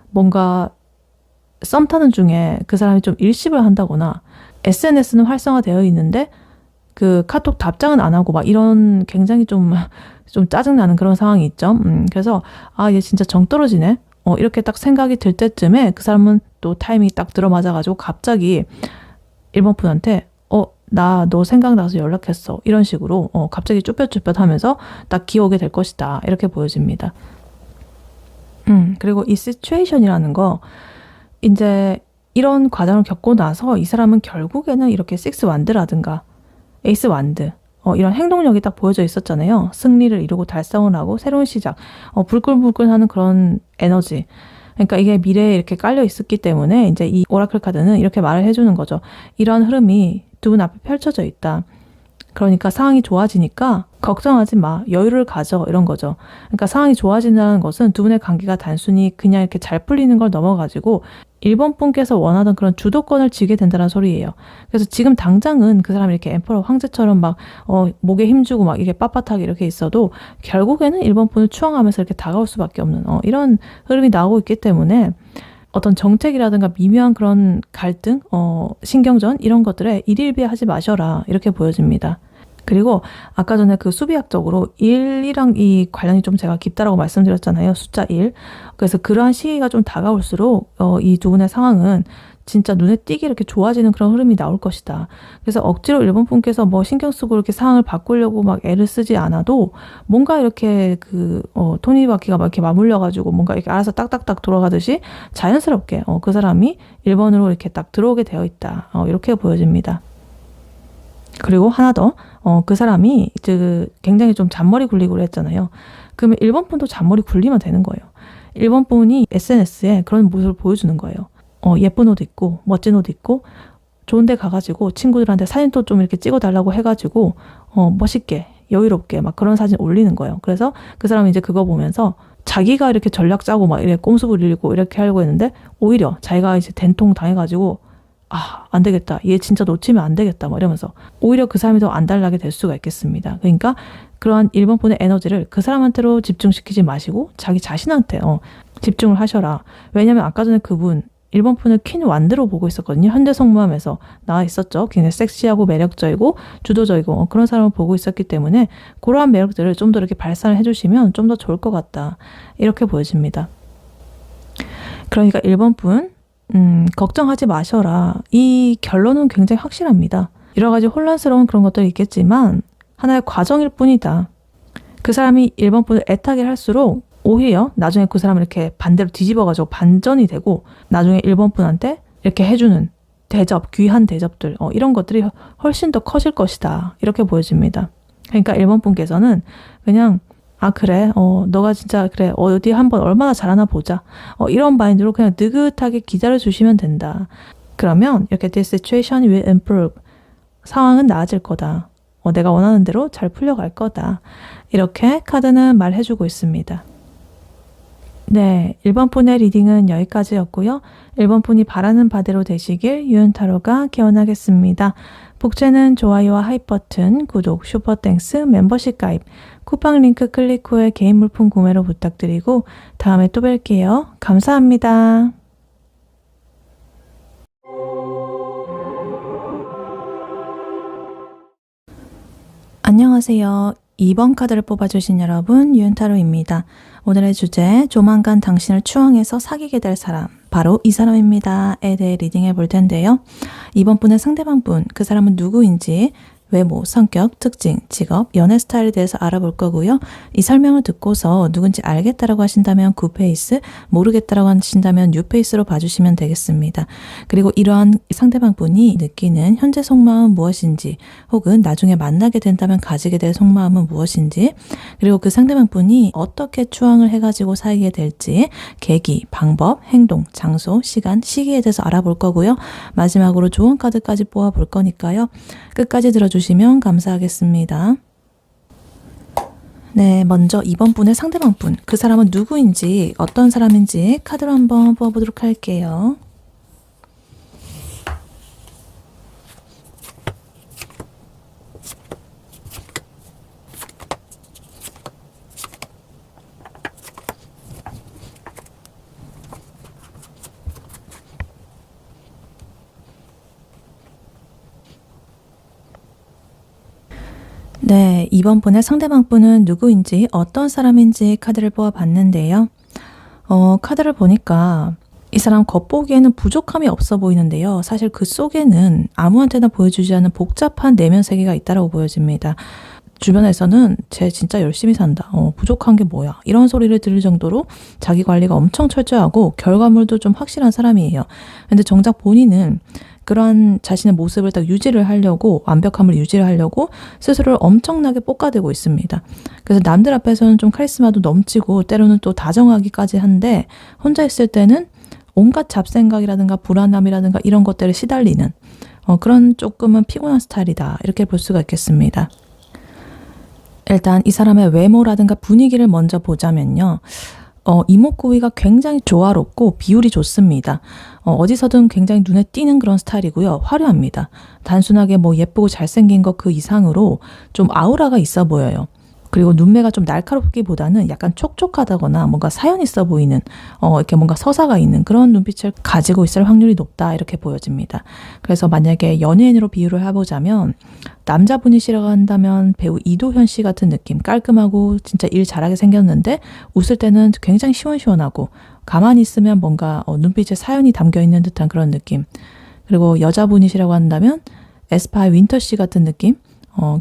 뭔가 썸 타는 중에 그 사람이 좀 일십을 한다거나 SNS는 활성화되어 있는데 그 카톡 답장은 안 하고 막 이런 굉장히 좀 짜증나는 그런 상황이 있죠. 그래서 얘 진짜 정 떨어지네. 이렇게 딱 생각이 들 때쯤에 그 사람은 또 타이밍이 딱 들어맞아가지고 갑자기 1번 분한테 나 너 생각나서 연락했어. 이런 식으로 갑자기 쭈뼛쭈뼛 하면서 딱 기억이 될 것이다. 이렇게 보여집니다. 그리고 이 시츄에이션이라는 거 이제 이런 과정을 겪고 나서 이 사람은 결국에는 이렇게 식스 완드라든가 에이스 완드 이런 행동력이 딱 보여져 있었잖아요. 승리를 이루고 달성을 하고 새로운 시작, 불끈불끈하는 그런 에너지. 그러니까 이게 미래에 이렇게 깔려 있었기 때문에 이제 이 오라클 카드는 이렇게 말을 해주는 거죠. 이러한 흐름이 두 분 앞에 펼쳐져 있다. 그러니까 상황이 좋아지니까 걱정하지 마. 여유를 가져. 이런 거죠. 그러니까 상황이 좋아진다는 것은 두 분의 관계가 단순히 그냥 이렇게 잘 풀리는 걸 넘어가지고 1번 분께서 원하던 그런 주도권을 쥐게 된다는 소리예요. 그래서 지금 당장은 그 사람이 이렇게 엠퍼러 황제처럼 막 목에 힘주고 막 이게 빳빳하게 이렇게 있어도 결국에는 1번 분을 추앙하면서 이렇게 다가올 수밖에 없는 이런 흐름이 나오고 있기 때문에 어떤 정책이라든가 미묘한 그런 갈등, 신경전 이런 것들에 일일비하지 마셔라 이렇게 보여집니다. 그리고 아까 전에 그 수비학적으로 1이랑 이 관련이 좀 제가 깊다라고 말씀드렸잖아요. 숫자 1. 그래서 그러한 시기가 좀 다가올수록 이 두 분의 상황은 진짜 눈에 띄게 이렇게 좋아지는 그런 흐름이 나올 것이다. 그래서 억지로 1번 분께서 뭐 신경 쓰고 이렇게 상황을 바꾸려고 막 애를 쓰지 않아도 뭔가 이렇게 토니바퀴가 막 이렇게 맞물려가지고 뭔가 이렇게 알아서 딱딱딱 돌아가듯이 자연스럽게 그 사람이 1번으로 이렇게 딱 들어오게 되어 있다. 이렇게 보여집니다. 그리고 하나 더, 그 사람이 굉장히 좀 잔머리 굴리고 그랬잖아요. 그러면 1번 분도 잔머리 굴리면 되는 거예요. 1번 분이 SNS에 그런 모습을 보여주는 거예요. 예쁜 옷 입고 멋진 옷 입고 좋은 데 가가지고 친구들한테 사진도 좀 이렇게 찍어달라고 해가지고 멋있게 여유롭게 막 그런 사진 올리는 거예요. 그래서 그 사람은 이제 그거 보면서 자기가 이렇게 전략 짜고 막 이렇게 꼼수 부리고 이렇게 하려고 했는데 오히려 자기가 이제 된통 당해가지고 안 되겠다. 얘 진짜 놓치면 안 되겠다. 막 이러면서 오히려 그 사람이 더 안달나게 될 수가 있겠습니다. 그러니까 그러한 1번 분의 에너지를 그 사람한테로 집중시키지 마시고 자기 자신한테 집중을 하셔라. 왜냐면 아까 전에 그분 1번 분을 퀸 완드로 보고 있었거든요. 현대 속마음에서 나와 있었죠. 굉장히 섹시하고 매력적이고 주도적이고 그런 사람을 보고 있었기 때문에 그러한 매력들을 좀 더 이렇게 발산을 해주시면 좀 더 좋을 것 같다. 이렇게 보여집니다. 그러니까 1번 분 걱정하지 마셔라. 이 결론은 굉장히 확실합니다. 여러 가지 혼란스러운 그런 것들이 있겠지만 하나의 과정일 뿐이다. 그 사람이 1번 분을 애타게 할수록 오히려 나중에 그 사람을 이렇게 반대로 뒤집어가지고 반전이 되고 나중에 1번 분한테 이렇게 해주는 대접, 귀한 대접들 이런 것들이 훨씬 더 커질 것이다. 이렇게 보여집니다. 그러니까 1번 분께서는 그냥 그래 너가 진짜 그래 어디 한번 얼마나 잘하나 보자 이런 마인드로 그냥 느긋하게 기다려 주시면 된다. 그러면 이렇게 This situation will improve. 상황은 나아질 거다. 내가 원하는 대로 잘 풀려갈 거다. 이렇게 카드는 말해주고 있습니다. 네, 1번 분의 리딩은 여기까지였고요. 1번 분이 바라는 바대로 되시길 유은타로가 기원하겠습니다. 복제는 좋아요와 하이 버튼, 구독, 슈퍼땡스, 멤버십 가입, 쿠팡 링크 클릭 후에 개인 물품 구매로 부탁드리고 다음에 또 뵐게요. 감사합니다. 안녕하세요. 2번 카드를 뽑아주신 여러분, 유은타로입니다. 오늘의 주제, 조만간 당신을 추앙해서 사귀게 될 사람, 바로 이 사람입니다에 대해 리딩해 볼 텐데요. 이번 분의 상대방 분, 그 사람은 누구인지, 외모, 성격, 특징, 직업, 연애 스타일에 대해서 알아볼 거고요. 이 설명을 듣고서 누군지 알겠다라고 하신다면 9페이스, 모르겠다라고 하신다면 6페이스로 봐주시면 되겠습니다. 그리고 이러한 상대방 분이 느끼는 현재 속마음은 무엇인지, 혹은 나중에 만나게 된다면 가지게 될 속마음은 무엇인지, 그리고 그 상대방 분이 어떻게 추앙을 해가지고 사귀게 될지, 계기, 방법, 행동, 장소, 시간, 시기에 대해서 알아볼 거고요. 마지막으로 조언 카드까지 뽑아볼 거니까요. 끝까지 들어주시면 감사하겠습니다. 네, 먼저 2번 분의 상대방 분, 그 사람은 누구인지, 어떤 사람인지 카드로 한번 뽑아보도록 할게요. 네, 2번 분의 상대방 분은 누구인지 어떤 사람인지 카드를 뽑아봤는데요. 카드를 보니까 이 사람 겉보기에는 부족함이 없어 보이는데요. 사실 그 속에는 아무한테나 보여주지 않는 복잡한 내면 세계가 있다고 보여집니다. 주변에서는 쟤 진짜 열심히 산다. 부족한 게 뭐야. 이런 소리를 들을 정도로 자기 관리가 엄청 철저하고 결과물도 좀 확실한 사람이에요. 근데 정작 본인은 그러한 자신의 모습을 딱 유지를 하려고, 완벽함을 유지를 하려고 스스로를 엄청나게 볶아대고 있습니다. 그래서 남들 앞에서는 좀 카리스마도 넘치고 때로는 또 다정하기까지 한데 혼자 있을 때는 온갖 잡생각이라든가 불안함이라든가 이런 것들을 시달리는 그런 조금은 피곤한 스타일이다. 이렇게 볼 수가 있겠습니다. 일단 이 사람의 외모라든가 분위기를 먼저 보자면요. 이목구비가 굉장히 조화롭고 비율이 좋습니다. 어디서든 굉장히 눈에 띄는 그런 스타일이고요. 화려합니다. 단순하게 뭐 예쁘고 잘생긴 것 그 이상으로 좀 아우라가 있어 보여요. 그리고 눈매가 좀 날카롭기보다는 약간 촉촉하다거나 뭔가 사연 있어 보이는 이렇게 뭔가 서사가 있는 그런 눈빛을 가지고 있을 확률이 높다 이렇게 보여집니다. 그래서 만약에 연예인으로 비유를 해보자면 남자분이시라고 한다면 배우 이도현 씨 같은 느낌, 깔끔하고 진짜 일 잘하게 생겼는데 웃을 때는 굉장히 시원시원하고 가만히 있으면 뭔가 눈빛에 사연이 담겨있는 듯한 그런 느낌. 그리고 여자분이시라고 한다면 에스파의 윈터 씨 같은 느낌,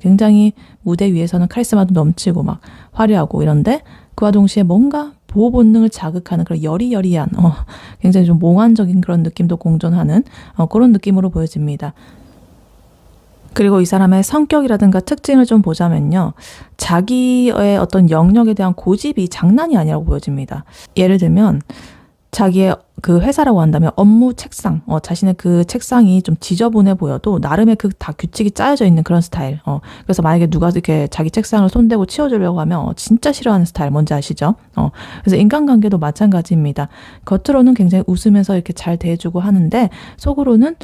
굉장히 무대 위에서는 카리스마도 넘치고 막 화려하고 이런데 그와 동시에 뭔가 보호 본능을 자극하는 그런 여리여리한 굉장히 좀 몽환적인 그런 느낌도 공존하는 그런 느낌으로 보여집니다. 그리고 이 사람의 성격이라든가 특징을 좀 보자면요. 자기의 어떤 영역에 대한 고집이 장난이 아니라고 보여집니다. 예를 들면 자기의 그 회사라고 한다면 업무 책상, 자신의 그 책상이 좀 지저분해 보여도 나름의 그 다 규칙이 짜여져 있는 그런 스타일. 그래서 만약에 누가 이렇게 자기 책상을 손대고 치워주려고 하면 진짜 싫어하는 스타일 뭔지 아시죠? 그래서 인간관계도 마찬가지입니다. 겉으로는 굉장히 웃으면서 이렇게 잘 대해주고 하는데 속으로는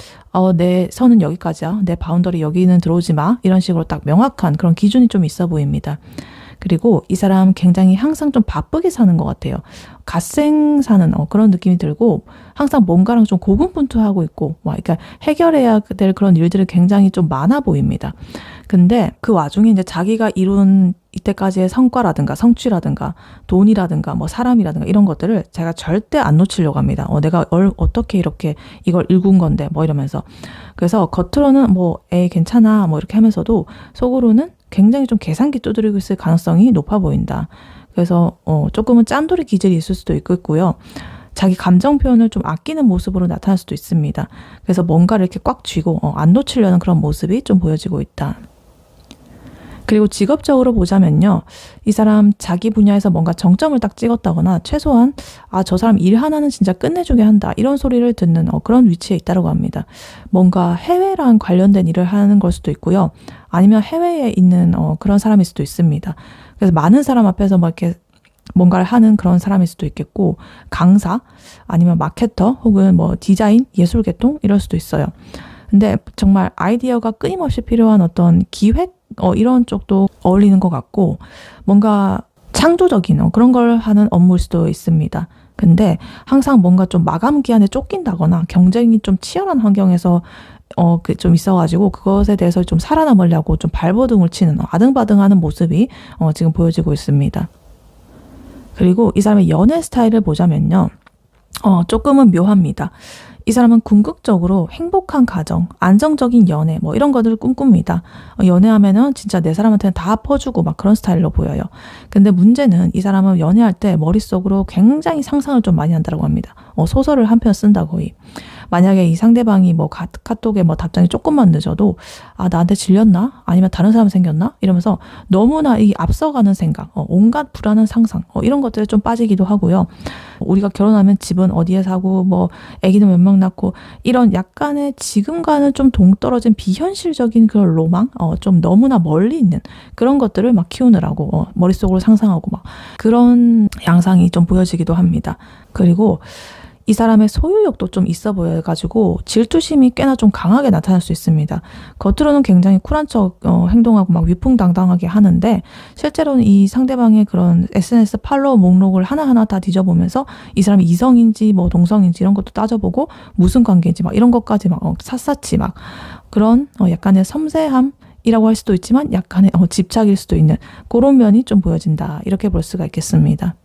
내 선은 여기까지야. 내 바운더리 여기는 들어오지 마. 이런 식으로 딱 명확한 그런 기준이 좀 있어 보입니다. 그리고 이 사람 굉장히 항상 좀 바쁘게 사는 것 같아요. 갓생 사는 그런 느낌이 들고 항상 뭔가랑 좀 고군분투하고 있고 그러니까 해결해야 될 그런 일들이 굉장히 좀 많아 보입니다. 근데 그 와중에 이제 자기가 이룬 이때까지의 성과라든가 성취라든가 돈이라든가 뭐 사람이라든가 이런 것들을 제가 절대 안 놓치려고 합니다. 내가 어떻게 이렇게 이걸 일군 건데 뭐 이러면서. 그래서 겉으로는 에이 괜찮아 뭐 이렇게 하면서도 속으로는 굉장히 좀 계산기 두드리고 있을 가능성이 높아 보인다. 그래서 조금은 짠돌이 기질이 있을 수도 있고요. 자기 감정 표현을 좀 아끼는 모습으로 나타날 수도 있습니다. 그래서 뭔가를 이렇게 꽉 쥐고 안 놓치려는 그런 모습이 좀 보여지고 있다. 그리고 직업적으로 보자면요. 이 사람 자기 분야에서 뭔가 정점을 딱 찍었다거나 최소한 저 사람 일 하나는 진짜 끝내주게 한다. 이런 소리를 듣는 그런 위치에 있다고 합니다. 뭔가 해외랑 관련된 일을 하는 걸 수도 있고요. 아니면 해외에 있는 그런 사람일 수도 있습니다. 그래서 많은 사람 앞에서 이렇게 뭔가를 하는 그런 사람일 수도 있겠고 강사 아니면 마케터 혹은 디자인, 예술계통 이럴 수도 있어요. 근데 정말 아이디어가 끊임없이 필요한 어떤 기획 이런 쪽도 어울리는 것 같고 뭔가 창조적인 그런 걸 하는 업무일 수도 있습니다. 근데 항상 뭔가 좀 마감 기한에 쫓긴다거나 경쟁이 좀 치열한 환경에서 좀 있어가지고 그것에 대해서 좀 살아남으려고 좀 발버둥을 치는 아등바등하는 모습이 지금 보여지고 있습니다. 그리고 이 사람의 연애 스타일을 보자면요. 조금은 묘합니다. 이 사람은 궁극적으로 행복한 가정, 안정적인 연애 이런 것들을 꿈꿉니다. 연애하면은 진짜 내 사람한테는 다 퍼주고 막 그런 스타일로 보여요. 근데 문제는 이 사람은 연애할 때 머릿속으로 굉장히 상상을 좀 많이 한다고 합니다. 소설을 한 편 쓴다 거의. 만약에 이 상대방이 카톡에 답장이 조금만 늦어도 나한테 질렸나? 아니면 다른 사람 생겼나? 이러면서 너무나 이 앞서가는 생각, 온갖 불안한 상상 이런 것들에 좀 빠지기도 하고요. 우리가 결혼하면 집은 어디에 사고 아기는 몇 명 낳고 이런 약간의 지금과는 좀 동떨어진 비현실적인 그런 로망, 좀 너무나 멀리 있는 그런 것들을 막 키우느라고 머릿속으로 상상하고 막 그런 양상이 좀 보여지기도 합니다. 그리고 이 사람의 소유욕도 좀 있어 보여가지고 질투심이 꽤나 좀 강하게 나타날 수 있습니다. 겉으로는 굉장히 쿨한 척 행동하고 막 위풍당당하게 하는데 실제로는 이 상대방의 그런 SNS 팔로워 목록을 하나하나 다 뒤져보면서 이 사람이 이성인지 동성인지 이런 것도 따져보고 무슨 관계인지 막 이런 것까지 막 샅샅이 막 그런 약간의 섬세함 이라고 할 수도 있지만 약간의 집착일 수도 있는 그런 면이 좀 보여진다. 이렇게 볼 수가 있겠습니다.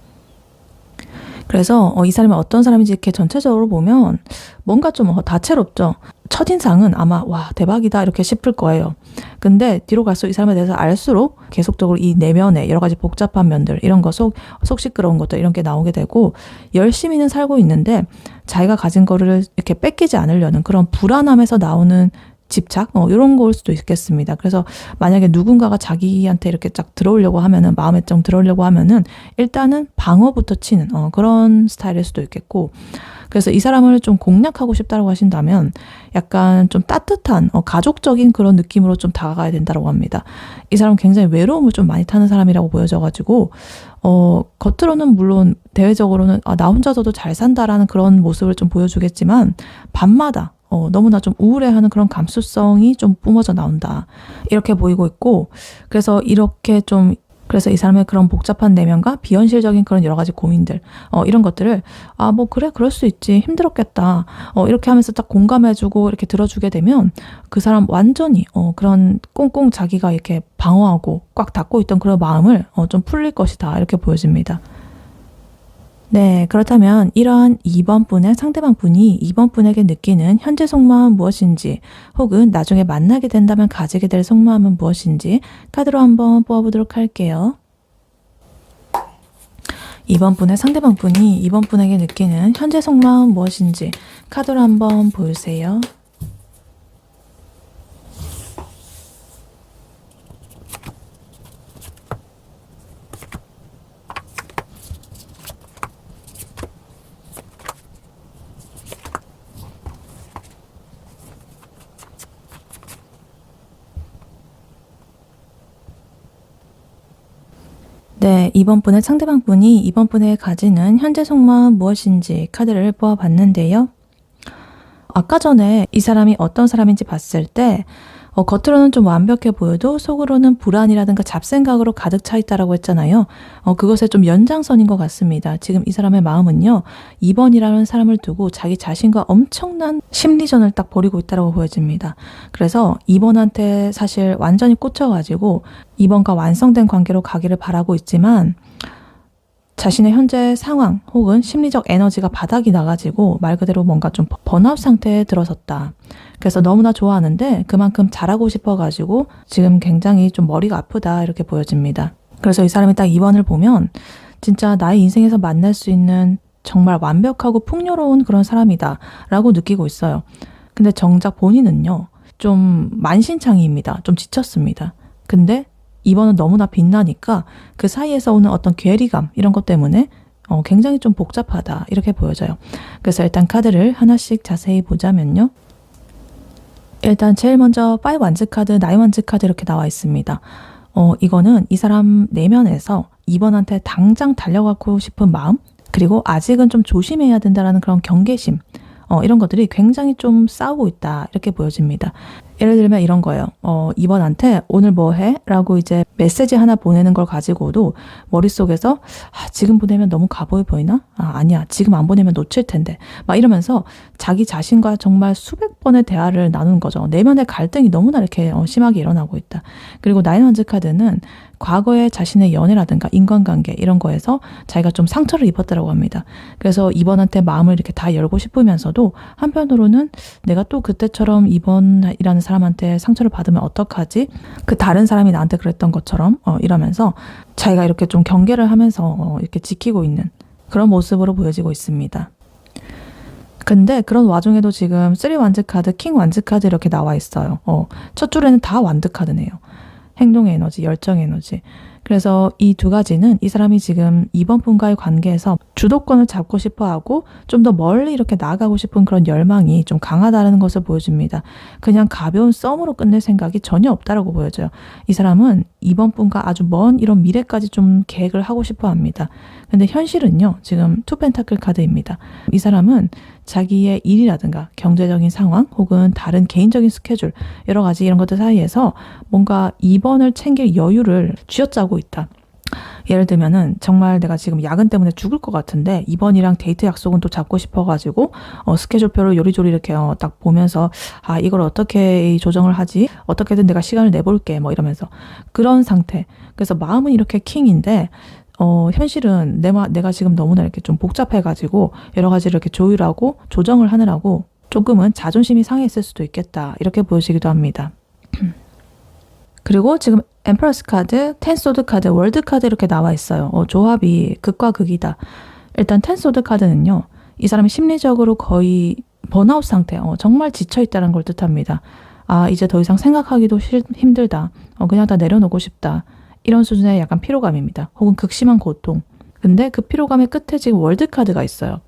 그래서 이 사람이 어떤 사람인지 이렇게 전체적으로 보면 뭔가 좀 다채롭죠. 첫인상은 아마 와 대박이다 이렇게 싶을 거예요. 근데 뒤로 갈수록 이 사람에 대해서 알수록 계속적으로 이 내면의 여러 가지 복잡한 면들 이런 거 속 시끄러운 것들 이런 게 나오게 되고 열심히는 살고 있는데 자기가 가진 거를 이렇게 뺏기지 않으려는 그런 불안함에서 나오는 집착 이런 거일 수도 있겠습니다. 그래서 만약에 누군가가 자기한테 이렇게 쫙 들어오려고 하면은 마음에 좀 들어오려고 하면은 일단은 방어부터 치는 그런 스타일일 수도 있겠고 그래서 이 사람을 좀 공략하고 싶다고 하신다면 약간 좀 따뜻한 가족적인 그런 느낌으로 좀 다가가야 된다고 합니다. 이 사람은 굉장히 외로움을 좀 많이 타는 사람이라고 보여져가지고 겉으로는 물론 대외적으로는 나 혼자서도 잘 산다라는 그런 모습을 좀 보여주겠지만 밤마다 너무나 좀 우울해하는 그런 감수성이 좀 뿜어져 나온다. 이렇게 보이고 있고 그래서 그래서 이 사람의 그런 복잡한 내면과 비현실적인 그런 여러 가지 고민들 이런 것들을 뭐 그래 그럴 수 있지 힘들었겠다 이렇게 하면서 딱 공감해주고 이렇게 들어주게 되면 그 사람 완전히 그런 꽁꽁 자기가 이렇게 방어하고 꽉 닫고 있던 그런 마음을 좀 풀릴 것이다 이렇게 보여집니다. 네, 그렇다면 이러한 2번 분의 상대방 분이 2번 분에게 느끼는 현재 속마음은 무엇인지 혹은 나중에 만나게 된다면 가지게 될 속마음은 무엇인지 카드로 한번 뽑아보도록 할게요. 2번 분의 상대방 분이 2번 분에게 느끼는 현재 속마음은 무엇인지 카드로 한번 보여주세요. 네, 2번 분의 상대방 분이 2번 분에게 가지는 현재 속마음은 무엇인지 카드를 뽑아봤는데요. 아까 전에 이 사람이 어떤 사람인지 봤을 때 겉으로는 좀 완벽해 보여도 속으로는 불안이라든가 잡생각으로 가득 차 있다라고 했잖아요. 그것의 좀 연장선인 것 같습니다. 지금 이 사람의 마음은요. 2번이라는 사람을 두고 자기 자신과 엄청난 심리전을 딱 벌이고 있다라고 보여집니다. 그래서 2번한테 사실 완전히 꽂혀가지고 2번과 완성된 관계로 가기를 바라고 있지만 자신의 현재 상황 혹은 심리적 에너지가 바닥이 나가지고 말 그대로 뭔가 좀 번아웃 상태에 들어섰다. 그래서 너무나 좋아하는데 그만큼 잘하고 싶어가지고 지금 굉장히 좀 머리가 아프다 이렇게 보여집니다. 그래서 이 사람이 딱 2번을 보면 진짜 나의 인생에서 만날 수 있는 정말 완벽하고 풍요로운 그런 사람이다 라고 느끼고 있어요. 근데 정작 본인은요 좀 만신창이입니다. 좀 지쳤습니다. 근데 2번은 너무나 빛나니까 그 사이에서 오는 어떤 괴리감 이런 것 때문에 굉장히 좀 복잡하다 이렇게 보여져요. 그래서 일단 카드를 하나씩 자세히 보자면요. 일단 제일 먼저 5 완즈 카드, 9 완즈 카드 이렇게 나와 있습니다. 이거는 이 사람 내면에서 2번한테 당장 달려가고 싶은 마음 그리고 아직은 좀 조심해야 된다라는 그런 경계심 이런 것들이 굉장히 좀 싸우고 있다 이렇게 보여집니다. 예를 들면 이런 거예요. 2번한테 오늘 뭐 해? 라고 이제 메시지 하나 보내는 걸 가지고도 머릿속에서 지금 보내면 너무 가보여 보이나? 아니야. 지금 안 보내면 놓칠 텐데. 막 이러면서 자기 자신과 정말 수백 번의 대화를 나누는 거죠. 내면의 갈등이 너무나 이렇게 심하게 일어나고 있다. 그리고 나인 원즈 카드는 과거에 자신의 연애라든가 인간관계 이런 거에서 자기가 좀 상처를 입었다고 합니다. 그래서 2번한테 마음을 이렇게 다 열고 싶으면서도 한편으로는 내가 또 그때처럼 2번이라는 사람한테 상처를 받으면 어떡하지? 그 다른 사람이 나한테 그랬던 것처럼 이러면서 자기가 이렇게 좀 경계를 하면서 이렇게 지키고 있는 그런 모습으로 보여지고 있습니다. 근데 그런 와중에도 지금 3 완즈 카드, 킹 완즈 카드 이렇게 나와 있어요. 첫 줄에는 다 완드 카드네요. 행동의 에너지, 열정의 에너지. 그래서 이 두 가지는 이 사람이 지금 2번 분과의 관계에서 주도권을 잡고 싶어 하고 좀 더 멀리 이렇게 나아가고 싶은 그런 열망이 좀 강하다는 것을 보여줍니다. 그냥 가벼운 썸으로 끝낼 생각이 전혀 없다라고 보여져요. 이 사람은 2번 분과 아주 먼 이런 미래까지 좀 계획을 하고 싶어 합니다. 근데 현실은요, 지금 투 펜타클 카드입니다. 이 사람은 자기의 일이라든가 경제적인 상황 혹은 다른 개인적인 스케줄 여러 가지 이런 것들 사이에서 뭔가 2번을 챙길 여유를 쥐어짜고 있다. 예를 들면은 정말 내가 지금 야근 때문에 죽을 것 같은데 2번이랑 데이트 약속은 또 잡고 싶어가지고 스케줄표를 요리조리 이렇게 딱 보면서 이걸 어떻게 조정을 하지? 어떻게든 내가 시간을 내볼게 뭐 이러면서 그런 상태. 그래서 마음은 이렇게 킹인데 현실은 내가 지금 너무나 이렇게 좀 복잡해가지고 여러 가지를 이렇게 조율하고 조정을 하느라고 조금은 자존심이 상해 있을 수도 있겠다. 이렇게 보여지기도 합니다. 그리고 지금 엠프러스 카드, 텐소드 카드, 월드 카드 이렇게 나와 있어요. 조합이 극과 극이다. 일단 텐소드 카드는요. 이 사람이 심리적으로 거의 번아웃 상태, 정말 지쳐있다는 걸 뜻합니다. 아, 이제 더 이상 생각하기도 힘들다. 그냥 다 내려놓고 싶다. 이런 수준의 약간 피로감입니다. 혹은 극심한 고통. 근데 그 피로감의 끝에 지금 월드 카드가 있어요.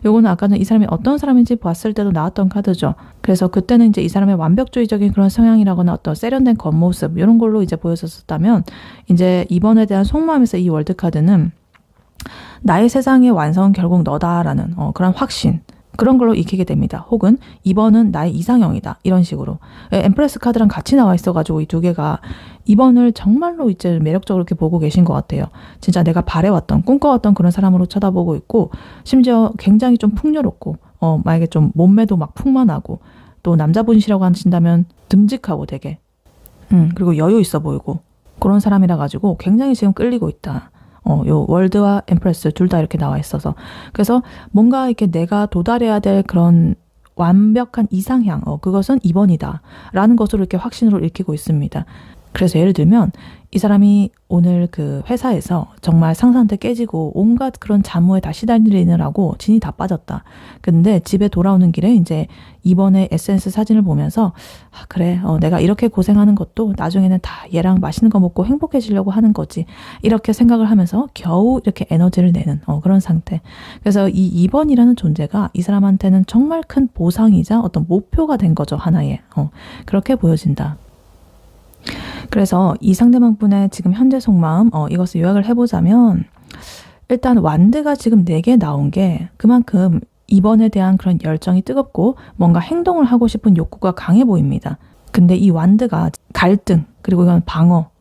요거는 아까는 이 사람이 어떤 사람인지 봤을 때도 나왔던 카드죠. 그래서 그때는 이제 이 사람의 완벽주의적인 그런 성향이라거나 어떤 세련된 겉모습 이런 걸로 이제 보여졌었다면 이제 이번에 대한 속마음에서 이 월드 카드는 나의 세상의 완성은 결국 너다라는 그런 확신 그런 걸로 익히게 됩니다. 혹은 2번은 나의 이상형이다. 이런 식으로. 엠프레스 카드랑 같이 나와 있어가지고 이 두 개가 2번을 정말로 이제 매력적으로 이렇게 보고 계신 것 같아요. 진짜 내가 바래왔던, 꿈꿔왔던 그런 사람으로 쳐다보고 있고, 심지어 굉장히 좀 풍요롭고, 만약에 좀 몸매도 막 풍만하고, 또 남자분이시라고 하신다면 듬직하고 되게, 그리고 여유 있어 보이고, 그런 사람이라 가지고 굉장히 지금 끌리고 있다. 요 월드와 엠프레스 둘 다 이렇게 나와 있어서 그래서 뭔가 이렇게 내가 도달해야 될 그런 완벽한 이상향 그것은 2번이다 라는 것으로 이렇게 확신으로 읽히고 있습니다. 그래서 예를 들면 이 사람이 오늘 그 회사에서 정말 상사한테 깨지고 온갖 그런 잡무에 다 시달리느라고 진이 다 빠졌다. 근데 집에 돌아오는 길에 이제 이번에 에센스 사진을 보면서 그래 내가 이렇게 고생하는 것도 나중에는 다 얘랑 맛있는 거 먹고 행복해지려고 하는 거지. 이렇게 생각을 하면서 겨우 이렇게 에너지를 내는 그런 상태. 그래서 이 2번이라는 존재가 이 사람한테는 정말 큰 보상이자 어떤 목표가 된 거죠. 하나의. 그렇게 보여진다. 그래서 이 상대방분의 지금 현재 속마음 이것을 요약을 해보자면 일단 완드가 지금 4개 나온 게 그만큼 2번에 대한 그런 열정이 뜨겁고 뭔가 행동을 하고 싶은 욕구가 강해 보입니다. 근데 이 완드가 갈등 그리고 이건 방어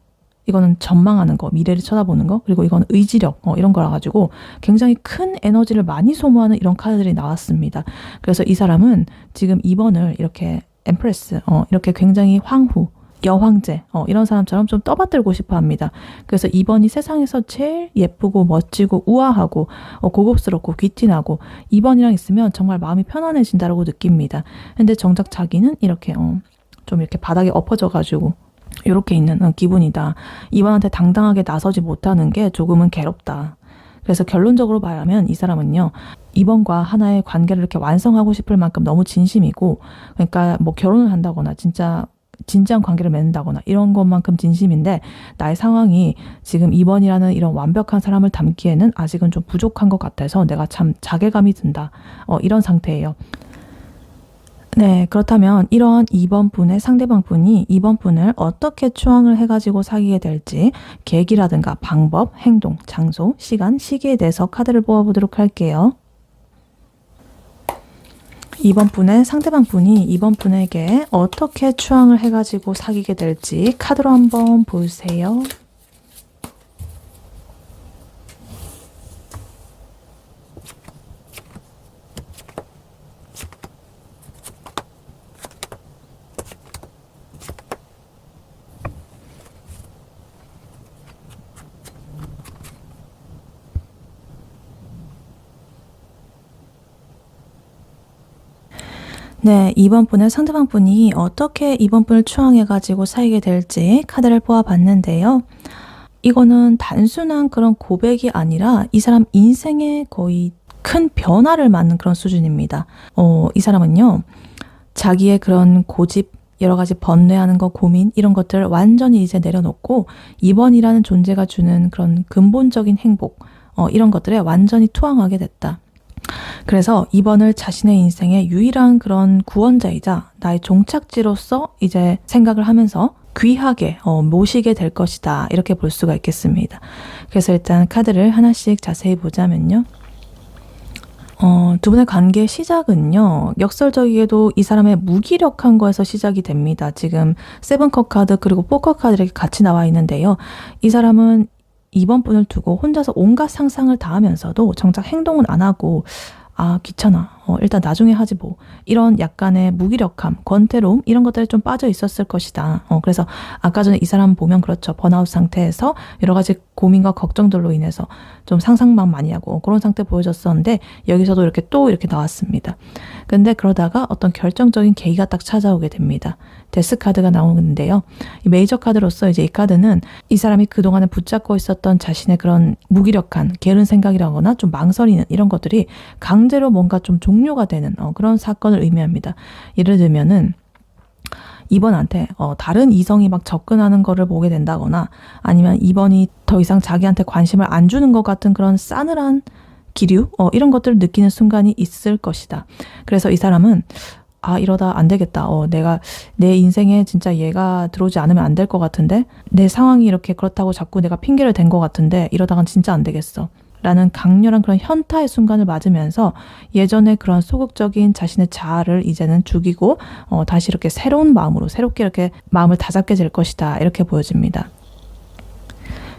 이거는 전망하는 거 미래를 쳐다보는 거 그리고 이건 의지력 이런 거라 가지고 굉장히 큰 에너지를 많이 소모하는 이런 카드들이 나왔습니다. 그래서 이 사람은 지금 2번을 이렇게 엠프레스 이렇게 굉장히 황후 여황제 이런 사람처럼 좀 떠받들고 싶어 합니다. 그래서 2번이 세상에서 제일 예쁘고 멋지고 우아하고 고급스럽고 귀티나고 2번이랑 있으면 정말 마음이 편안해진다고 느낍니다. 근데 정작 자기는 이렇게 좀 이렇게 바닥에 엎어져가지고 이렇게 있는 기분이다. 2번한테 당당하게 나서지 못하는 게 조금은 괴롭다. 그래서 결론적으로 말하면 이 사람은요. 2번과 하나의 관계를 이렇게 완성하고 싶을 만큼 너무 진심이고 그러니까 뭐 결혼을 한다거나 진지한 관계를 맺는다거나 이런 것만큼 진심인데 나의 상황이 지금 2번이라는 이런 완벽한 사람을 담기에는 아직은 좀 부족한 것 같아서 내가 참 자괴감이 든다. 이런 상태예요. 네, 그렇다면 이런 2번 분의 상대방 분이 2번 분을 어떻게 추앙을 해가지고 사귀게 될지 계기라든가 방법, 행동, 장소, 시간, 시기에 대해서 카드를 뽑아보도록 할게요. 2번 분의 상대방 분이 2번 분에게 어떻게 추앙을 해가지고 사귀게 될지 카드로 한번 보세요. 네, 2번 분의 상대방 분이 어떻게 2번 분을 추앙해가지고 사귀게 될지 카드를 뽑아봤는데요. 이거는 단순한 그런 고백이 아니라 이 사람 인생에 거의 큰 변화를 맞는 그런 수준입니다. 이 사람은요, 자기의 그런 고집, 여러 가지 번뇌하는 거, 고민 이런 것들을 완전히 이제 내려놓고 2번이라는 존재가 주는 그런 근본적인 행복, 이런 것들에 완전히 투항하게 됐다. 그래서 2번을 자신의 인생의 유일한 그런 구원자이자 나의 종착지로서 이제 생각을 하면서 귀하게 모시게 될 것이다. 이렇게 볼 수가 있겠습니다. 그래서 일단 카드를 하나씩 자세히 보자면요. 두 분의 관계의 시작은요. 역설적이게도 이 사람의 무기력한 거에서 시작이 됩니다. 지금 세븐컵 카드 그리고 포컵 카드 이렇게 같이 나와 있는데요. 이 사람은 2번 분을 두고 혼자서 온갖 상상을 다 하면서도 정작 행동은 안 하고 귀찮아. 일단 나중에 하지 뭐. 이런 약간의 무기력함, 권태로움 이런 것들에 좀 빠져 있었을 것이다. 그래서 아까 전에 이 사람 보면 그렇죠. 번아웃 상태에서 여러 가지 고민과 걱정들로 인해서 좀 상상만 많이 하고 그런 상태 보여졌었는데 여기서도 이렇게 또 이렇게 나왔습니다. 근데 그러다가 어떤 결정적인 계기가 딱 찾아오게 됩니다. 데스 카드가 나오는데요. 이 메이저 카드로서 이제 이 카드는 이 사람이 그동안에 붙잡고 있었던 자신의 그런 무기력한 게으른 생각이라거나 좀 망설이는 이런 것들이 강제로 뭔가 좀 종료가 되는 그런 사건을 의미합니다. 예를 들면은 이번한테 다른 이성이 막 접근하는 거를 보게 된다거나 아니면 이번이 더 이상 자기한테 관심을 안 주는 것 같은 그런 싸늘한 기류 이런 것들을 느끼는 순간이 있을 것이다. 그래서 이 사람은 이러다 안 되겠다. 내가 내 인생에 진짜 얘가 들어오지 않으면 안 될 것 같은데 내 상황이 이렇게 그렇다고 자꾸 내가 핑계를 댄 것 같은데 이러다간 진짜 안 되겠어. 라는 강렬한 그런 현타의 순간을 맞으면서 예전에 그런 소극적인 자신의 자아를 이제는 죽이고 다시 이렇게 새로운 마음으로 새롭게 이렇게 마음을 다잡게 될 것이다. 이렇게 보여집니다.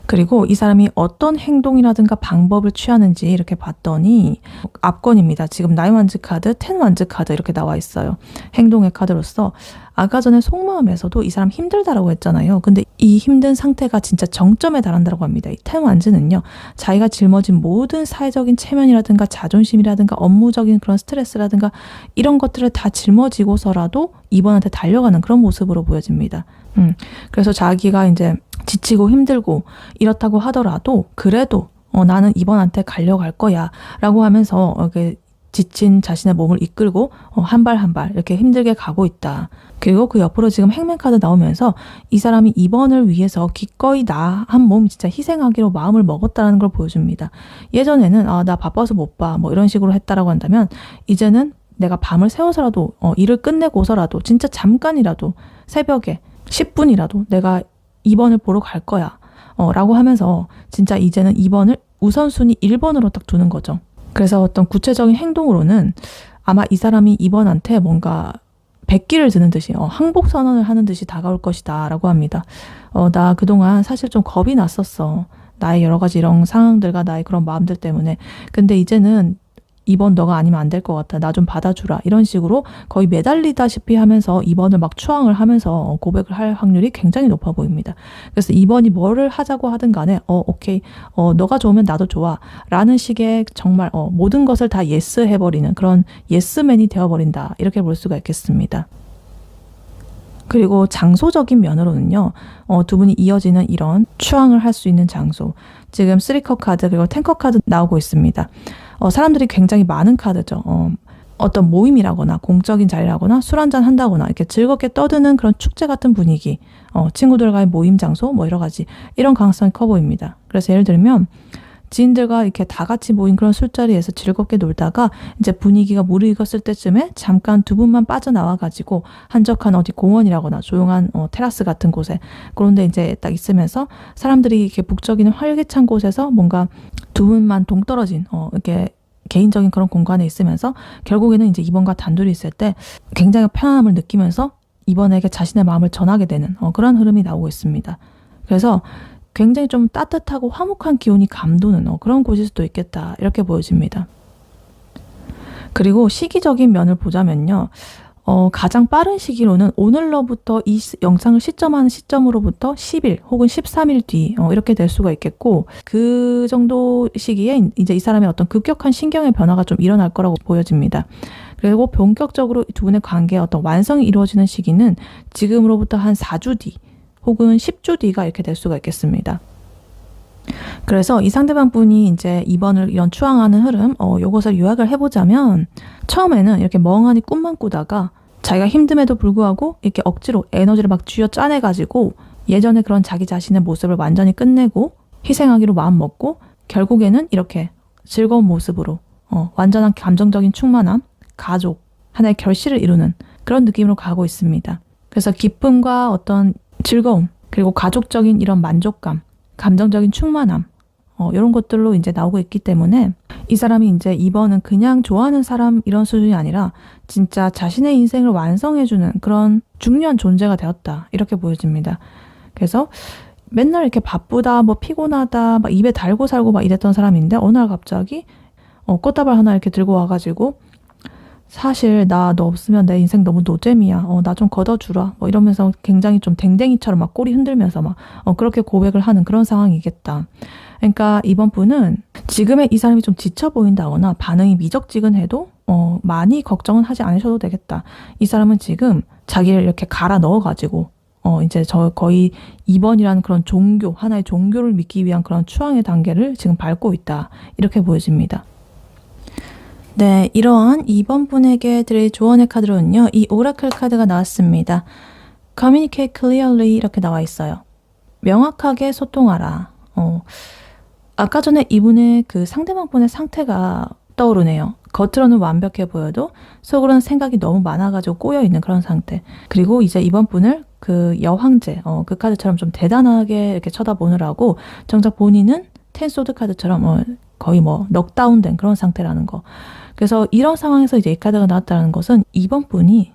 그리고 이 사람이 어떤 행동이라든가 방법을 취하는지 이렇게 봤더니 압권입니다. 지금 9원즈 카드, 10원즈 카드 이렇게 나와 있어요. 행동의 카드로서 아까 전에 속마음에서도 이 사람 힘들다라고 했잖아요. 근데 이 힘든 상태가 진짜 정점에 달한다고 합니다. 이 10원즈는요. 자기가 짊어진 모든 사회적인 체면이라든가 자존심이라든가 업무적인 그런 스트레스라든가 이런 것들을 다 짊어지고서라도 이번한테 달려가는 그런 모습으로 보여집니다. 그래서 자기가 이제 지치고 힘들고 이렇다고 하더라도 그래도 나는 이번한테 달려갈 거야 라고 하면서 이렇게 지친 자신의 몸을 이끌고 한 발 한 발 이렇게 힘들게 가고 있다. 그리고 그 옆으로 지금 행맨 카드 나오면서 이 사람이 이번을 위해서 기꺼이 나 한 몸 진짜 희생하기로 마음을 먹었다는 걸 보여줍니다. 예전에는 나 바빠서 못 봐 뭐 이런 식으로 했다라고 한다면 이제는 내가 밤을 새워서라도 일을 끝내고서라도 진짜 잠깐이라도 새벽에 10분이라도 내가 2번을 보러 갈 거야 라고 하면서 진짜 이제는 2번을 우선순위 1번으로 딱 두는 거죠. 그래서 어떤 구체적인 행동으로는 아마 이 사람이 2번한테 뭔가 백기를 드는 듯이 항복선언을 하는 듯이 다가올 것이다 라고 합니다. 나 그동안 사실 좀 겁이 났었어. 나의 여러 가지 이런 상황들과 나의 그런 마음들 때문에. 근데 이제는 이번 너가 아니면 안 될 것 같아. 나 좀 받아주라. 이런 식으로 거의 매달리다시피 하면서 2번을 막 추앙을 하면서 고백을 할 확률이 굉장히 높아 보입니다. 그래서 2번이 뭐를 하자고 하든 간에 오케이. 너가 좋으면 나도 좋아. 라는 식의 정말 모든 것을 다 예스 해버리는 그런 예스맨이 되어버린다. 이렇게 볼 수가 있겠습니다. 그리고 장소적인 면으로는요. 두 분이 이어지는 이런 추앙을 할 수 있는 장소. 지금 3컵 카드 그리고 10컵 카드 나오고 있습니다. 사람들이 굉장히 많은 카드죠. 어떤 모임이라거나 공적인 자리라거나 술 한잔 한다거나 이렇게 즐겁게 떠드는 그런 축제 같은 분위기, 친구들과의 모임 장소 뭐 여러 가지 이런 가능성이 커 보입니다. 그래서 예를 들면 지인들과 이렇게 다 같이 모인 그런 술자리에서 즐겁게 놀다가 이제 분위기가 무르익었을 때쯤에 잠깐 두 분만 빠져나와가지고 한적한 어디 공원이라거나 조용한 테라스 같은 곳에 그런데 이제 딱 있으면서 사람들이 이렇게 북적이는 활기찬 곳에서 뭔가 두 분만 동떨어진 이렇게 개인적인 그런 공간에 있으면서 결국에는 이제 이번과 단둘이 있을 때 굉장히 편안함을 느끼면서 이번에게 자신의 마음을 전하게 되는 그런 흐름이 나오고 있습니다. 그래서 굉장히 좀 따뜻하고 화목한 기운이 감도는 그런 곳일 수도 있겠다 이렇게 보여집니다. 그리고 시기적인 면을 보자면요. 가장 빠른 시기로는 오늘로부터 이 영상을 시점하는 시점으로부터 10일 혹은 13일 뒤 이렇게 될 수가 있겠고 그 정도 시기에 이제 이 사람의 어떤 급격한 신경의 변화가 좀 일어날 거라고 보여집니다. 그리고 본격적으로 두 분의 관계의 어떤 완성이 이루어지는 시기는 지금으로부터 한 4주 뒤 혹은 10주 뒤가 이렇게 될 수가 있겠습니다. 그래서 이 상대방 분이 이제 2번을 이런 추앙하는 흐름, 요것을 요약을 해보자면 처음에는 이렇게 멍하니 꿈만 꾸다가 자기가 힘듦에도 불구하고 이렇게 억지로 에너지를 막 쥐어 짜내가지고 예전에 그런 자기 자신의 모습을 완전히 끝내고 희생하기로 마음먹고 결국에는 이렇게 즐거운 모습으로 완전한 감정적인 충만함, 가족, 하나의 결실을 이루는 그런 느낌으로 가고 있습니다. 그래서 기쁨과 어떤 즐거움, 그리고 가족적인 이런 만족감, 감정적인 충만함, 이런 것들로 이제 나오고 있기 때문에 이 사람이 이제 2번은 그냥 좋아하는 사람 이런 수준이 아니라 진짜 자신의 인생을 완성해주는 그런 중요한 존재가 되었다. 이렇게 보여집니다. 그래서 맨날 이렇게 바쁘다, 뭐 피곤하다, 막 입에 달고 살고 막 이랬던 사람인데 어느 날 갑자기 꽃다발 하나 이렇게 들고 와가지고 사실 나 너 없으면 내 인생 너무 노잼이야. 나 좀 걷어주라. 뭐 이러면서 굉장히 좀 댕댕이처럼 막 꼬리 흔들면서 막 그렇게 고백을 하는 그런 상황이겠다. 그러니까 이번 분은 지금의 이 사람이 좀 지쳐 보인다거나 반응이 미적지근해도 많이 걱정은 하지 않으셔도 되겠다. 이 사람은 지금 자기를 이렇게 갈아 넣어가지고 이제 저 거의 2번이라는 그런 종교, 하나의 종교를 믿기 위한 그런 추앙의 단계를 지금 밟고 있다. 이렇게 보여집니다. 네, 이러한 2번 분에게 드릴 조언의 카드로는요, 이 오라클 카드가 나왔습니다. Communicate clearly 이렇게 나와 있어요. 명확하게 소통하라. 아까 전에 이분의 그 상대방 분의 상태가 떠오르네요. 겉으로는 완벽해 보여도 속으로는 생각이 너무 많아가지고 꼬여있는 그런 상태. 그리고 이제 이번 분을 그 여황제, 그 카드처럼 좀 대단하게 이렇게 쳐다보느라고 정작 본인은 텐소드 카드처럼 거의 뭐 넉다운된 그런 상태라는 거. 그래서 이런 상황에서 이제 이 카드가 나왔다는 것은 이번 분이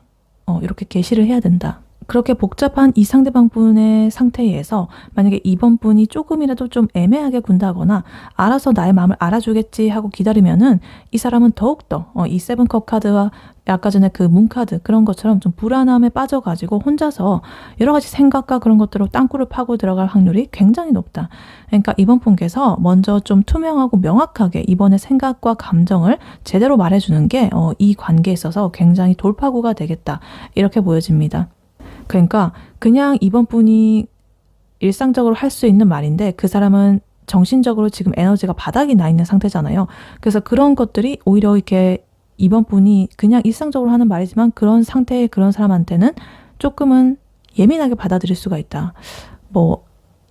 이렇게 게시를 해야 된다. 그렇게 복잡한 이 상대방 분의 상태에서 만약에 이번 분이 조금이라도 좀 애매하게 군다거나 알아서 나의 마음을 알아주겠지 하고 기다리면은 이 사람은 더욱더 이 세븐컵 카드와 아까 전에 그 문 카드 그런 것처럼 좀 불안함에 빠져가지고 혼자서 여러 가지 생각과 그런 것들로 땅굴을 파고 들어갈 확률이 굉장히 높다. 그러니까 이번 분께서 먼저 좀 투명하고 명확하게 이번의 생각과 감정을 제대로 말해주는 게 이 관계에 있어서 굉장히 돌파구가 되겠다. 이렇게 보여집니다. 그러니까 그냥 이번 분이 일상적으로 할 수 있는 말인데 그 사람은 정신적으로 지금 에너지가 바닥이 나 있는 상태잖아요. 그래서 그런 것들이 오히려 이렇게 이번 분이 그냥 일상적으로 하는 말이지만 그런 상태의 그런 사람한테는 조금은 예민하게 받아들일 수가 있다. 뭐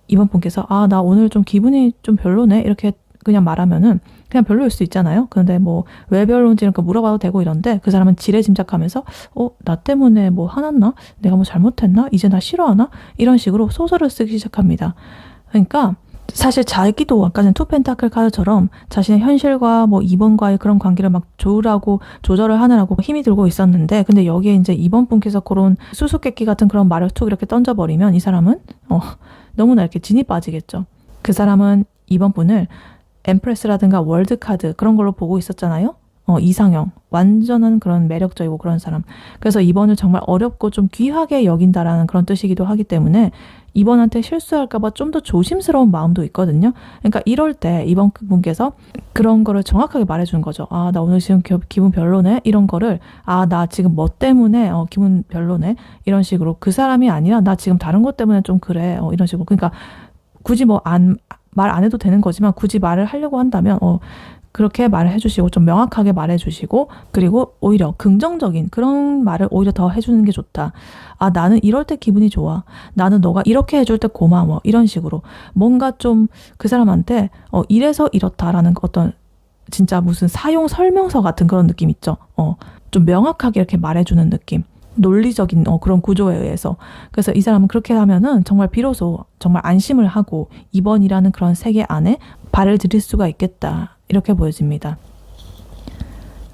이번 분께서 나 오늘 좀 기분이 좀 별로네 이렇게 그냥 말하면은 그냥 별로일 수 있잖아요. 그런데 뭐 왜 별로인지 이렇게 물어봐도 되고 이런데 그 사람은 지레짐작하면서 나 때문에 뭐 화났나? 내가 뭐 잘못했나? 이제 나 싫어하나? 이런 식으로 소설을 쓰기 시작합니다. 그러니까 사실 자기도 아까 전 투 펜타클 카드처럼 자신의 현실과 뭐 2번과의 그런 관계를 막 조절을 하느라고 힘이 들고 있었는데 근데 여기에 이제 2번 분께서 그런 수수께끼 같은 그런 말을 툭 이렇게 던져버리면 이 사람은 너무나 이렇게 진이 빠지겠죠. 그 사람은 2번 분을 엠프레스라든가 월드 카드 그런 걸로 보고 있었잖아요. 이상형, 완전한 그런 매력적이고 그런 사람. 그래서 이번을 정말 어렵고 좀 귀하게 여긴다라는 그런 뜻이기도 하기 때문에 이번한테 실수할까봐 좀 더 조심스러운 마음도 있거든요. 그러니까 이럴 때 이번 분께서 그런 거를 정확하게 말해주는 거죠. 나 오늘 지금 기분 별로네? 이런 거를 나 지금 뭐 때문에 기분 별로네? 이런 식으로 그 사람이 아니라 나 지금 다른 것 때문에 좀 그래. 이런 식으로. 그러니까 굳이 말 안 해도 되는 거지만 굳이 말을 하려고 한다면 그렇게 말을 해주시고 좀 명확하게 말해주시고 그리고 오히려 긍정적인 그런 말을 오히려 더 해주는 게 좋다. 나는 이럴 때 기분이 좋아. 나는 너가 이렇게 해줄 때 고마워. 이런 식으로 뭔가 좀 그 사람한테 이래서 이렇다라는 어떤 진짜 무슨 사용 설명서 같은 그런 느낌 있죠. 좀 명확하게 이렇게 말해주는 느낌. 논리적인 그런 구조에 의해서. 그래서 이 사람은 그렇게 하면은 정말 비로소 정말 안심을 하고 2번이라는 그런 세계 안에 발을 들일 수가 있겠다. 이렇게 보여집니다.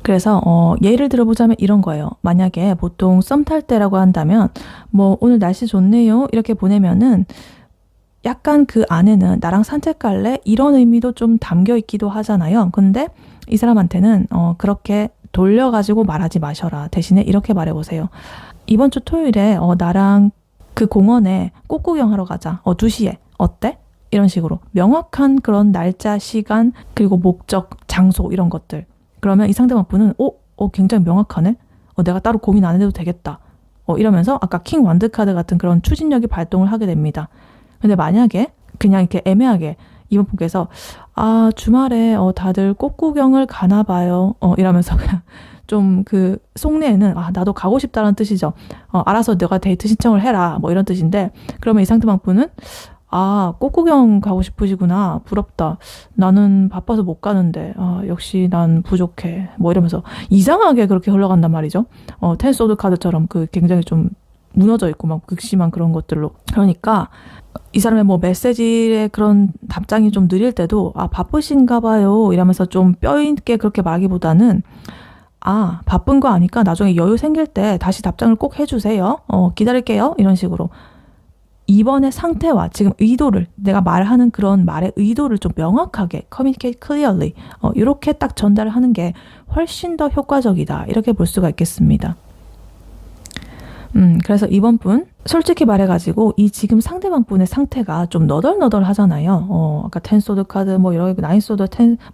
그래서 예를 들어보자면 이런 거예요. 만약에 보통 썸 탈 때라고 한다면 뭐 오늘 날씨 좋네요. 이렇게 보내면은 약간 그 안에는 나랑 산책 갈래? 이런 의미도 좀 담겨 있기도 하잖아요. 근데 이 사람한테는 그렇게 돌려가지고 말하지 마셔라. 대신에 이렇게 말해보세요. 이번 주 토요일에 나랑 그 공원에 꽃구경하러 가자. 2시에. 어때? 이런 식으로 명확한 그런 날짜, 시간, 그리고 목적, 장소 이런 것들. 그러면 이 상대방 분은 굉장히 명확하네? 내가 따로 고민 안 해도 되겠다. 이러면서 아까 킹 완드 카드 같은 그런 추진력이 발동을 하게 됩니다. 근데 만약에 그냥 이렇게 애매하게 이번 분께서 주말에 다들 꽃구경을 가나 봐요. 이러면서 그냥 좀 그 속내에는 나도 가고 싶다는 뜻이죠. 알아서 너가 데이트 신청을 해라. 뭐 이런 뜻인데 그러면 이 상대방 분은 꽃구경 가고 싶으시구나. 부럽다. 나는 바빠서 못 가는데 역시 난 부족해. 뭐 이러면서 이상하게 그렇게 흘러간단 말이죠. 텐소드 카드처럼 그 굉장히 좀 무너져 있고 막 극심한 그런 것들로. 그러니까 이 사람의 뭐 메시지의 그런 답장이 좀 느릴 때도 바쁘신가 봐요 이러면서 좀 뼈 있게 그렇게 말하기보다는 바쁜 거 아니까 나중에 여유 생길 때 다시 답장을 꼭 해주세요. 기다릴게요. 이런 식으로 이번의 상태와 지금 의도를, 내가 말하는 그런 말의 의도를 좀 명확하게 communicate clearly 이렇게 딱 전달을 하는 게 훨씬 더 효과적이다, 이렇게 볼 수가 있겠습니다. 그래서 이번 분 솔직히 말해가지고 이 지금 상대방 분의 상태가 좀 너덜너덜 하잖아요. 아까 10 소드 카드 뭐 이런 9 소드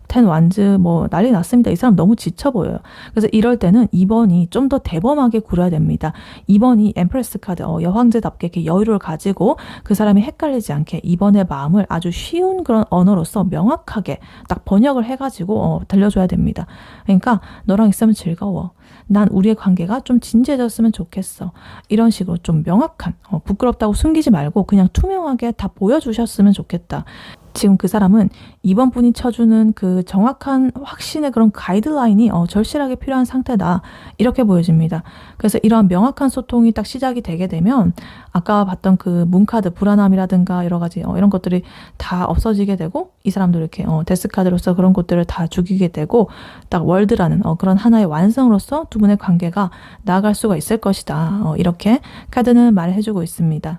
10 완즈 뭐 난리 났습니다. 이 사람 너무 지쳐 보여요. 그래서 이럴 때는 2번이 좀 더 대범하게 굴어야 됩니다. 2번이 엠프레스 카드 여황제답게 이렇게 여유를 가지고 그 사람이 헷갈리지 않게 2번의 마음을 아주 쉬운 그런 언어로서 명확하게 딱 번역을 해가지고 들려줘야 됩니다. 그러니까 너랑 있으면 즐거워. 난 우리의 관계가 좀 진지해졌으면 좋겠어. 이런 식으로 좀 명확한, 부끄럽다고 숨기지 말고 그냥 투명하게 다 보여주셨으면 좋겠다. 지금 그 사람은 이번 분이 쳐주는 그 정확한 확신의 그런 가이드라인이 절실하게 필요한 상태다, 이렇게 보여집니다. 그래서 이러한 명확한 소통이 딱 시작이 되게 되면 아까 봤던 그 문카드 불안함이라든가 여러 가지 이런 것들이 다 없어지게 되고, 이 사람도 이렇게 데스카드로서 그런 것들을 다 죽이게 되고, 딱 월드라는 그런 하나의 완성으로서 두 분의 관계가 나아갈 수가 있을 것이다, 이렇게 카드는 말해주고 있습니다.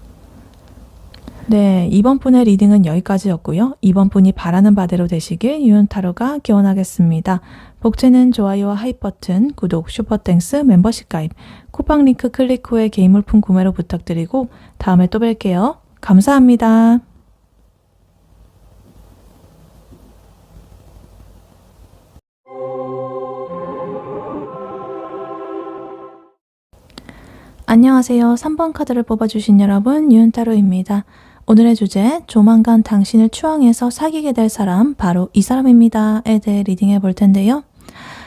네, 이번 분의 리딩은 여기까지였고요. 이번 분이 바라는 바대로 되시길 유은타로가 기원하겠습니다. 복채는 좋아요와 하이 버튼, 구독, 슈퍼땡스, 멤버십 가입, 쿠팡 링크 클릭 후에 개인 물품 구매로 부탁드리고 다음에 또 뵐게요. 감사합니다. 안녕하세요. 3번 카드를 뽑아주신 여러분, 유은타로입니다. 오늘의 주제, 조만간 당신을 추앙해서 사귀게 될 사람, 바로 이 사람입니다에 대해 리딩해 볼 텐데요.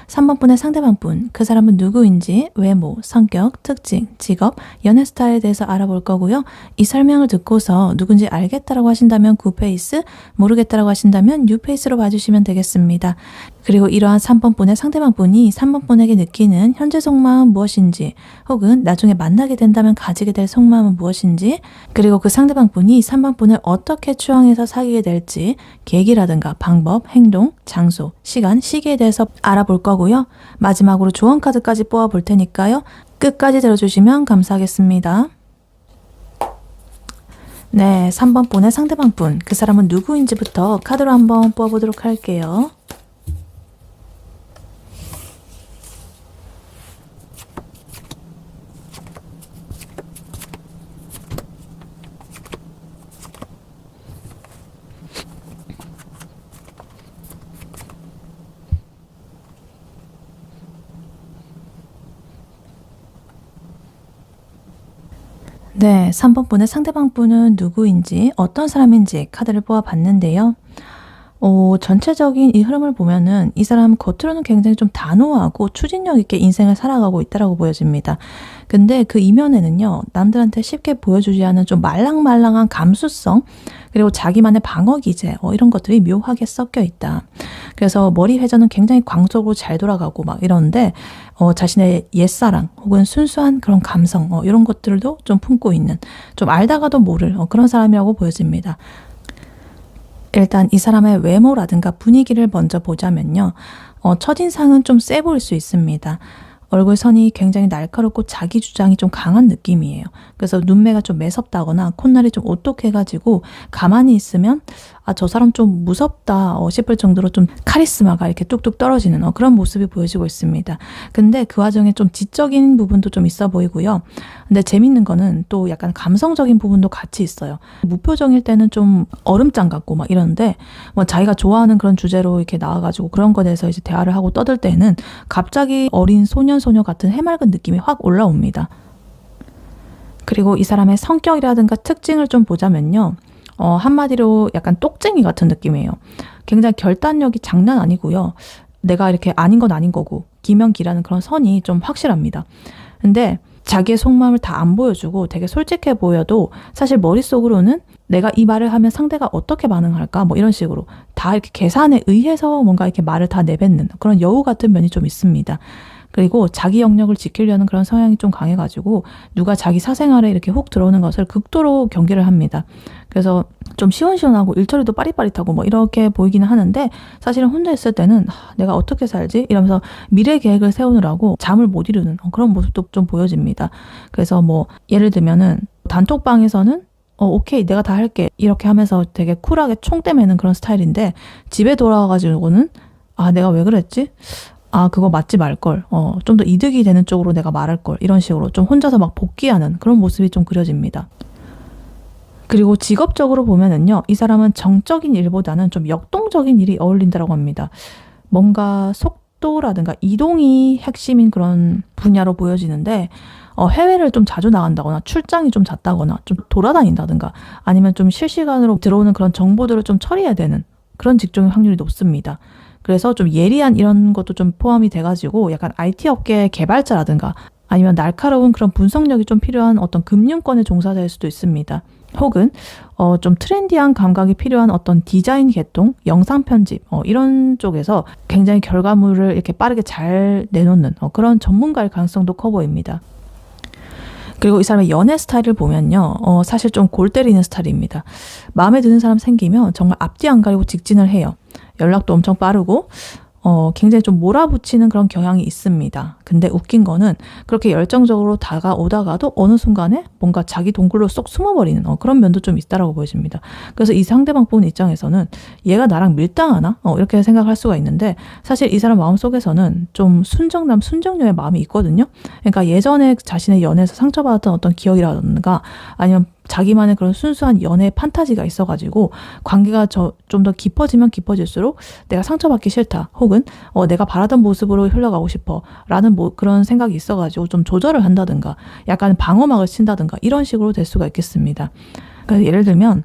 3번 분의 상대방 분, 그 사람은 누구인지, 외모, 성격, 특징, 직업, 연애 스타일에 대해서 알아볼 거고요. 이 설명을 듣고서 누군지 알겠다라고 하신다면 9페이스, 모르겠다라고 하신다면 6페이스로 봐주시면 되겠습니다. 그리고 이러한 3번 분의 상대방 분이 3번 분에게 느끼는 현재 속마음 무엇인지, 혹은 나중에 만나게 된다면 가지게 될 속마음은 무엇인지, 그리고 그 상대방 분이 3번 분을 어떻게 추앙해서 사귀게 될지 계기라든가 방법, 행동, 장소, 시간, 시기에 대해서 알아볼 거고요. 마지막으로 조언 카드까지 뽑아볼 테니까요. 끝까지 들어주시면 감사하겠습니다. 네, 3번 분의 상대방 분, 그 사람은 누구인지부터 카드로 한번 뽑아보도록 할게요. 네, 3번 분의 상대방 분은 누구인지, 어떤 사람인지 카드를 뽑아봤는데요. 전체적인 이 흐름을 보면은 이 사람 겉으로는 굉장히 좀 단호하고 추진력 있게 인생을 살아가고 있다라고 보여집니다. 근데 그 이면에는요, 남들한테 쉽게 보여주지 않은 좀 말랑말랑한 감수성, 그리고 자기만의 방어 기제, 이런 것들이 묘하게 섞여 있다. 그래서 머리 회전은 굉장히 광속으로 잘 돌아가고 막 이러는데, 자신의 옛사랑 혹은 순수한 그런 감성, 이런 것들도 좀 품고 있는, 좀 알다가도 모를 그런 사람이라고 보여집니다. 일단 이 사람의 외모라든가 분위기를 먼저 보자면요. 첫인상은 좀 세 보일 수 있습니다. 얼굴선이 굉장히 날카롭고 자기 주장이 좀 강한 느낌이에요. 그래서 눈매가 좀 매섭다거나 콧날이 좀 오똑해가지고 가만히 있으면 저 사람 좀 무섭다 싶을 정도로 좀 카리스마가 이렇게 뚝뚝 떨어지는 그런 모습이 보여지고 있습니다. 근데 그 와중에 좀 지적인 부분도 좀 있어 보이고요. 근데 재밌는 거는 또 약간 감성적인 부분도 같이 있어요. 무표정일 때는 좀 얼음장 같고 막 이러는데 뭐 자기가 좋아하는 그런 주제로 이렇게 나와가지고 그런 거에 대해서 이제 대화를 하고 떠들 때는 갑자기 어린 소녀 같은 해맑은 느낌이 확 올라옵니다. 그리고 이 사람의 성격이라든가 특징을 좀 보자면요. 한마디로 약간 똑쟁이 같은 느낌이에요. 굉장히 결단력이 장난 아니고요. 내가 이렇게 아닌 건 아닌 거고 기면기라는 그런 선이 좀 확실합니다. 근데 자기의 속마음을 다 안 보여주고 되게 솔직해 보여도 사실 머릿속으로는 내가 이 말을 하면 상대가 어떻게 반응할까 뭐 이런 식으로 다 이렇게 계산에 의해서 뭔가 이렇게 말을 다 내뱉는 그런 여우 같은 면이 좀 있습니다. 그리고 자기 영역을 지키려는 그런 성향이 좀 강해가지고 누가 자기 사생활에 이렇게 훅 들어오는 것을 극도로 경계를 합니다. 그래서 좀 시원시원하고 일처리도 빠릿빠릿하고 뭐 이렇게 보이기는 하는데 사실은 혼자 있을 때는 내가 어떻게 살지? 이러면서 미래 계획을 세우느라고 잠을 못 이루는 그런 모습도 좀 보여집니다. 그래서 뭐 예를 들면은 단톡방에서는 오케이, 내가 다 할게. 이렇게 하면서 되게 쿨하게 총대 매는 그런 스타일인데, 집에 돌아와가지고는, 아, 내가 왜 그랬지? 아, 그거 맞지 말걸. 좀 더 이득이 되는 쪽으로 내가 말할걸. 이런 식으로 좀 혼자서 막 복귀하는 그런 모습이 좀 그려집니다. 그리고 직업적으로 보면은요, 이 사람은 정적인 일보다는 좀 역동적인 일이 어울린다고 합니다. 뭔가 속도라든가 이동이 핵심인 그런 분야로 보여지는데, 해외를 좀 자주 나간다거나 출장이 좀 잦다거나 좀 돌아다닌다든가 아니면 좀 실시간으로 들어오는 그런 정보들을 좀 처리해야 되는 그런 직종의 확률이 높습니다. 그래서 좀 예리한 이런 것도 좀 포함이 돼가지고 약간 IT 업계의 개발자라든가 아니면 날카로운 그런 분석력이 좀 필요한 어떤 금융권의 종사자일 수도 있습니다. 혹은 좀 트렌디한 감각이 필요한 어떤 디자인 계통, 영상 편집 이런 쪽에서 굉장히 결과물을 이렇게 빠르게 잘 내놓는 그런 전문가일 가능성도 커 보입니다. 그리고 이 사람의 연애 스타일을 보면요. 사실 좀 골 때리는 스타일입니다. 마음에 드는 사람 생기면 정말 앞뒤 안 가리고 직진을 해요. 연락도 엄청 빠르고 굉장히 좀 몰아붙이는 그런 경향이 있습니다. 근데 웃긴 거는 그렇게 열정적으로 다가오다가도 어느 순간에 뭔가 자기 동굴로 쏙 숨어버리는 그런 면도 좀 있다라고 보여집니다. 그래서 이 상대방 분 입장에서는 얘가 나랑 밀당하나? 이렇게 생각할 수가 있는데 사실 이 사람 마음속에서는 좀 순정남, 순정녀의 마음이 있거든요. 그러니까 예전에 자신의 연애에서 상처받았던 어떤 기억이라든가 아니면 자기만의 그런 순수한 연애 판타지가 있어가지고 관계가 좀 더 깊어지면 깊어질수록 내가 상처받기 싫다 혹은 내가 바라던 모습으로 흘러가고 싶어 라는 그런 생각이 있어가지고 좀 조절을 한다든가 약간 방어막을 친다든가 이런 식으로 될 수가 있겠습니다. 그래서 예를 들면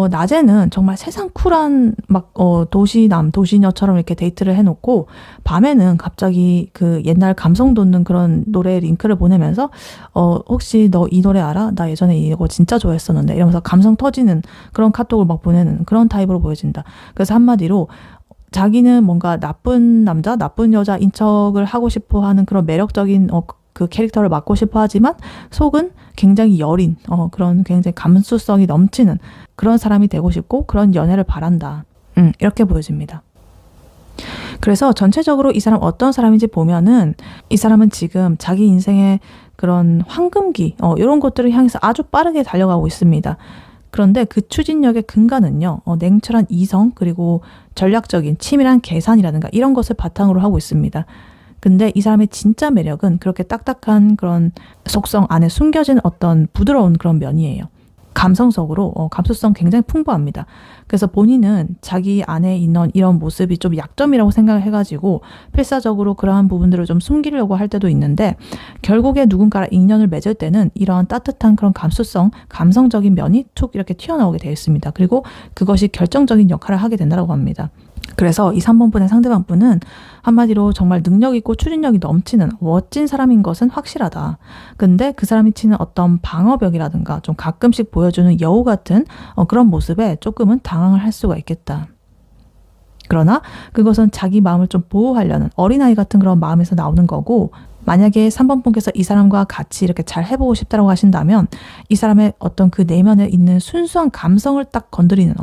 낮에는 정말 세상 쿨한 막 도시남, 도시녀처럼 이렇게 데이트를 해놓고 밤에는 갑자기 그 옛날 감성 돋는 그런 노래 링크를 보내면서 혹시 너 이 노래 알아? 나 예전에 이거 진짜 좋아했었는데 이러면서 감성 터지는 그런 카톡을 막 보내는 그런 타입으로 보여진다. 그래서 한마디로 자기는 뭔가 나쁜 남자, 나쁜 여자인 척을 하고 싶어 하는 그런 매력적인 그 캐릭터를 맡고 싶어 하지만 속은 굉장히 여린 그런 굉장히 감수성이 넘치는 그런 사람이 되고 싶고 그런 연애를 바란다. 이렇게 보여집니다. 그래서 전체적으로 이 사람 어떤 사람인지 보면은 이 사람은 지금 자기 인생의 그런 황금기 이런 것들을 향해서 아주 빠르게 달려가고 있습니다. 그런데 그 추진력의 근간은요. 냉철한 이성 그리고 전략적인 치밀한 계산이라든가 이런 것을 바탕으로 하고 있습니다. 근데 이 사람의 진짜 매력은 그렇게 딱딱한 그런 속성 안에 숨겨진 어떤 부드러운 그런 면이에요. 감성적으로 감수성 굉장히 풍부합니다. 그래서 본인은 자기 안에 있는 이런 모습이 좀 약점이라고 생각을 해가지고 필사적으로 그러한 부분들을 좀 숨기려고 할 때도 있는데 결국에 누군가랑 인연을 맺을 때는 이러한 따뜻한 그런 감수성, 감성적인 면이 툭 이렇게 튀어나오게 되어 있습니다. 그리고 그것이 결정적인 역할을 하게 된다고 합니다. 그래서 이 3번 분의 상대방 분은 한마디로 정말 능력 있고 추진력이 넘치는 멋진 사람인 것은 확실하다. 근데 그 사람이 치는 어떤 방어벽이라든가 좀 가끔씩 보여주는 여우 같은 그런 모습에 조금은 당황을 할 수가 있겠다. 그러나 그것은 자기 마음을 좀 보호하려는 어린아이 같은 그런 마음에서 나오는 거고 만약에 3번 분께서 이 사람과 같이 이렇게 잘 해보고 싶다고 하신다면 이 사람의 어떤 그 내면에 있는 순수한 감성을 딱 건드리는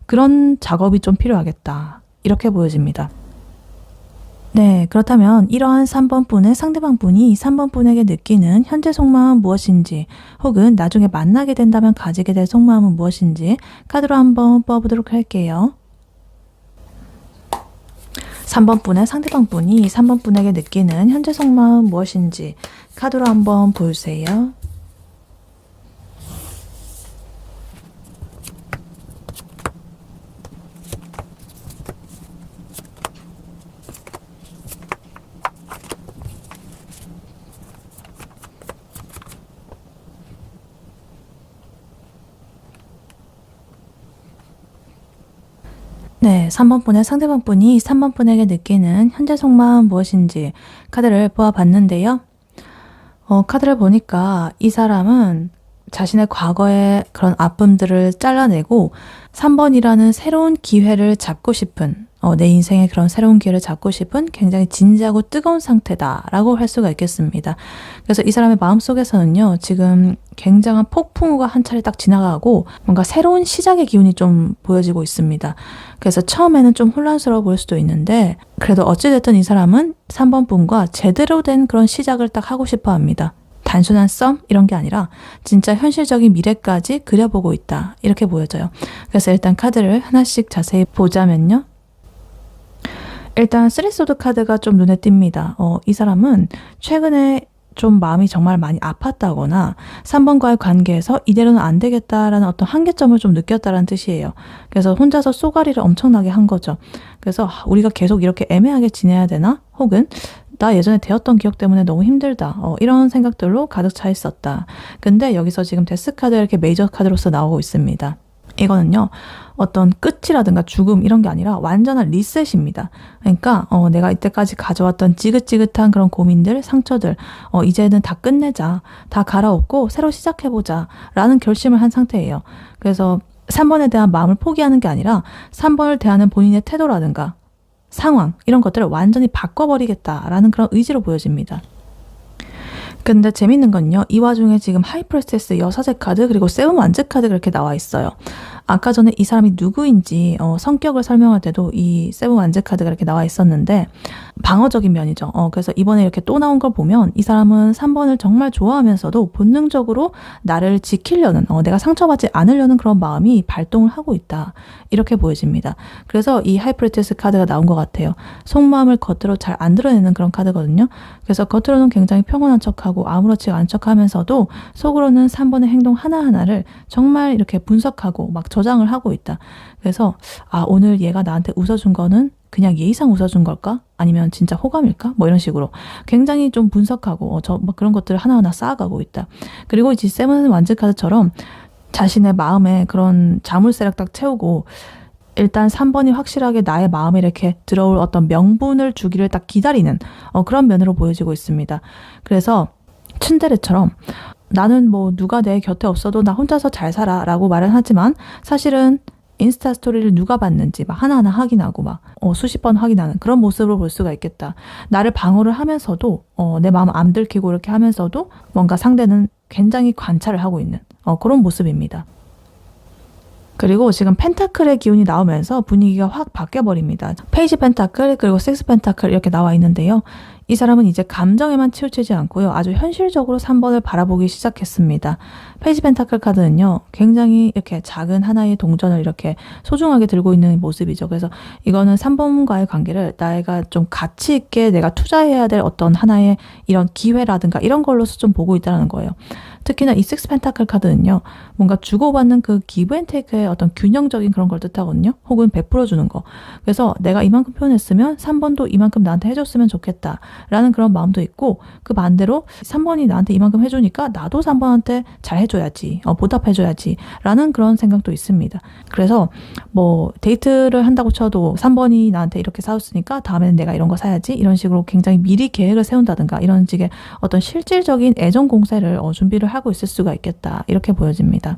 그런 작업이 좀 필요하겠다. 이렇게 보여집니다. 네, 그렇다면 이러한 3번 분의 상대방 분이 3번 분에게 느끼는 현재 속마음은 무엇인지 혹은 나중에 만나게 된다면 가지게 될 속마음은 무엇인지 카드로 한번 뽑아보도록 할게요. 3번 분의 상대방 분이 3번 분에게 느끼는 현재 속마음은 무엇인지 카드로 한번 보여주세요. 네, 3번 분의 상대방 분이 3번 분에게 느끼는 현재 속마음 무엇인지 카드를 보아봤는데요. 카드를 보니까 이 사람은 자신의 과거의 그런 아픔들을 잘라내고 3번이라는 새로운 기회를 잡고 싶은 내 인생의 그런 새로운 기회를 잡고 싶은 굉장히 진지하고 뜨거운 상태다라고 할 수가 있겠습니다. 그래서 이 사람의 마음속에서는요. 지금 굉장한 폭풍우가 한 차례 딱 지나가고 뭔가 새로운 시작의 기운이 좀 보여지고 있습니다. 그래서 처음에는 좀 혼란스러워 보일 수도 있는데 그래도 어찌됐든 이 사람은 3번 분과 제대로 된 그런 시작을 딱 하고 싶어 합니다. 단순한 썸 이런 게 아니라 진짜 현실적인 미래까지 그려보고 있다. 이렇게 보여져요. 그래서 일단 카드를 하나씩 자세히 보자면요. 일단 쓰리소드 카드가 좀 눈에 띕니다. 이 사람은 최근에 좀 마음이 정말 많이 아팠다거나 3번과의 관계에서 이대로는 안 되겠다라는 어떤 한계점을 좀 느꼈다라는 뜻이에요. 그래서 혼자서 쏘가리를 엄청나게 한 거죠. 그래서 우리가 계속 이렇게 애매하게 지내야 되나? 혹은 나 예전에 되었던 기억 때문에 너무 힘들다. 이런 생각들로 가득 차 있었다. 근데 여기서 지금 데스 카드가 이렇게 메이저 카드로서 나오고 있습니다. 이거는요, 어떤 끝이라든가 죽음 이런 게 아니라 완전한 리셋입니다. 그러니까 내가 이때까지 가져왔던 지긋지긋한 그런 고민들, 상처들 이제는 다 끝내자, 다 갈아엎고 새로 시작해보자 라는 결심을 한 상태예요. 그래서 3번에 대한 마음을 포기하는 게 아니라 3번을 대하는 본인의 태도라든가 상황 이런 것들을 완전히 바꿔버리겠다라는 그런 의지로 보여집니다. 근데 재밌는 건요. 이 와중에 지금 하이프레스테스 여사제 카드 그리고 세븐 완즈 카드가 이렇게 나와 있어요. 아까 전에 이 사람이 누구인지 성격을 설명할 때도 이 세븐 완즈 카드가 이렇게 나와 있었는데 방어적인 면이죠. 그래서 이번에 이렇게 또 나온 걸 보면 이 사람은 3번을 정말 좋아하면서도 본능적으로 나를 지키려는 내가 상처받지 않으려는 그런 마음이 발동을 하고 있다. 이렇게 보여집니다. 그래서 이 하이프레스테스 카드가 나온 것 같아요. 속마음을 겉으로 잘 안 드러내는 그런 카드거든요. 그래서 겉으로는 굉장히 평온한 척하고 아무렇지 않은 척하면서도 속으로는 3번의 행동 하나하나를 정말 이렇게 분석하고 막 저장을 하고 있다. 그래서 오늘 얘가 나한테 웃어준 거는 그냥 예의상 웃어준 걸까? 아니면 진짜 호감일까? 뭐 이런 식으로 굉장히 좀 분석하고 막 그런 것들을 하나하나 쌓아가고 있다. 그리고 이제 세븐 완즈 카드처럼 자신의 마음에 그런 자물쇠를 딱 채우고 일단 3번이 확실하게 나의 마음에 이렇게 들어올 어떤 명분을 주기를 딱 기다리는 그런 면으로 보여지고 있습니다. 그래서 츤데레처럼 나는 뭐 누가 내 곁에 없어도 나 혼자서 잘 살아 라고 말은 하지만 사실은 인스타 스토리를 누가 봤는지 막 하나하나 확인하고 막 수십 번 확인하는 그런 모습을 볼 수가 있겠다. 나를 방어를 하면서도 내 마음 안 들키고 이렇게 하면서도 뭔가 상대는 굉장히 관찰을 하고 있는 그런 모습입니다. 그리고 지금 펜타클의 기운이 나오면서 분위기가 확 바뀌어버립니다. 페이지 펜타클 그리고 식스 펜타클 이렇게 나와 있는데요. 이 사람은 이제 감정에만 치우치지 않고요. 아주 현실적으로 3번을 바라보기 시작했습니다. 페이지 펜타클 카드는요. 굉장히 이렇게 작은 하나의 동전을 이렇게 소중하게 들고 있는 모습이죠. 그래서 이거는 3번과의 관계를 나이가 좀 가치 있게 내가 투자해야 될 어떤 하나의 이런 기회라든가 이런 걸로서 좀 보고 있다는 거예요. 특히나 이 식스 펜타클 카드는요. 뭔가 주고받는 그 기브 앤 테이크의 어떤 균형적인 그런 걸 뜻하거든요. 혹은 베풀어주는 거. 그래서 내가 이만큼 표현했으면 3번도 이만큼 나한테 해줬으면 좋겠다. 라는 그런 마음도 있고 그 반대로 3번이 나한테 이만큼 해주니까 나도 3번한테 잘 해줘야지. 보답해줘야지. 라는 그런 생각도 있습니다. 그래서 뭐 데이트를 한다고 쳐도 3번이 나한테 이렇게 사줬으니까 다음에는 내가 이런 거 사야지. 이런 식으로 굉장히 미리 계획을 세운다든가 이런 식의 어떤 실질적인 애정 공세를 준비를 하고 있을 수가 있겠다. 이렇게 보여집니다.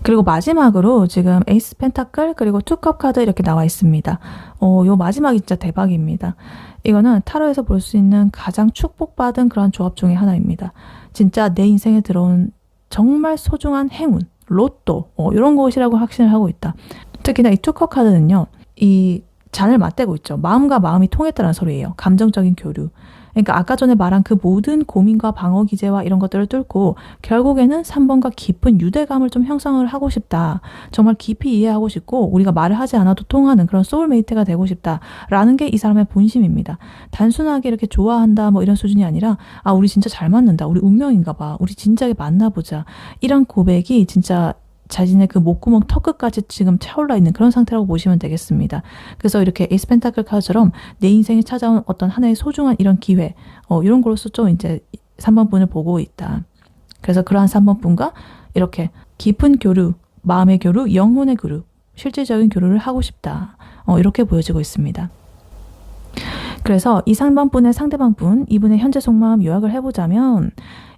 그리고 마지막으로 지금 에이스 펜타클 그리고 투컵 카드 이렇게 나와 있습니다. 요 마지막이 진짜 대박입니다. 이거는 타로에서 볼 수 있는 가장 축복받은 그런 조합 중에 하나입니다. 진짜 내 인생에 들어온 정말 소중한 행운, 로또 이런 것이라고 확신을 하고 있다. 특히나 이 투컵 카드는요. 이 잔을 맞대고 있죠. 마음과 마음이 통했다는 소리예요. 감정적인 교류. 그러니까 아까 전에 말한 그 모든 고민과 방어 기제와 이런 것들을 뚫고 결국에는 3번과 깊은 유대감을 좀 형성을 하고 싶다. 정말 깊이 이해하고 싶고 우리가 말을 하지 않아도 통하는 그런 소울메이트가 되고 싶다라는 게 이 사람의 본심입니다. 단순하게 이렇게 좋아한다 뭐 이런 수준이 아니라 우리 진짜 잘 맞는다. 우리 운명인가 봐. 우리 진작에 만나보자. 이런 고백이 진짜 자신의 그 목구멍 턱끝까지 지금 차올라 있는 그런 상태라고 보시면 되겠습니다. 그래서 이렇게 에이스 펜타클 카드처럼 내 인생에 찾아온 어떤 하나의 소중한 이런 기회, 이런 걸로서 좀 이제 3번 분을 보고 있다. 그래서 그러한 3번 분과 이렇게 깊은 교류, 마음의 교류, 영혼의 교류, 실질적인 교류를 하고 싶다. 이렇게 보여지고 있습니다. 그래서 이 3번 분의 상대방 분, 이분의 현재 속마음 요약을 해보자면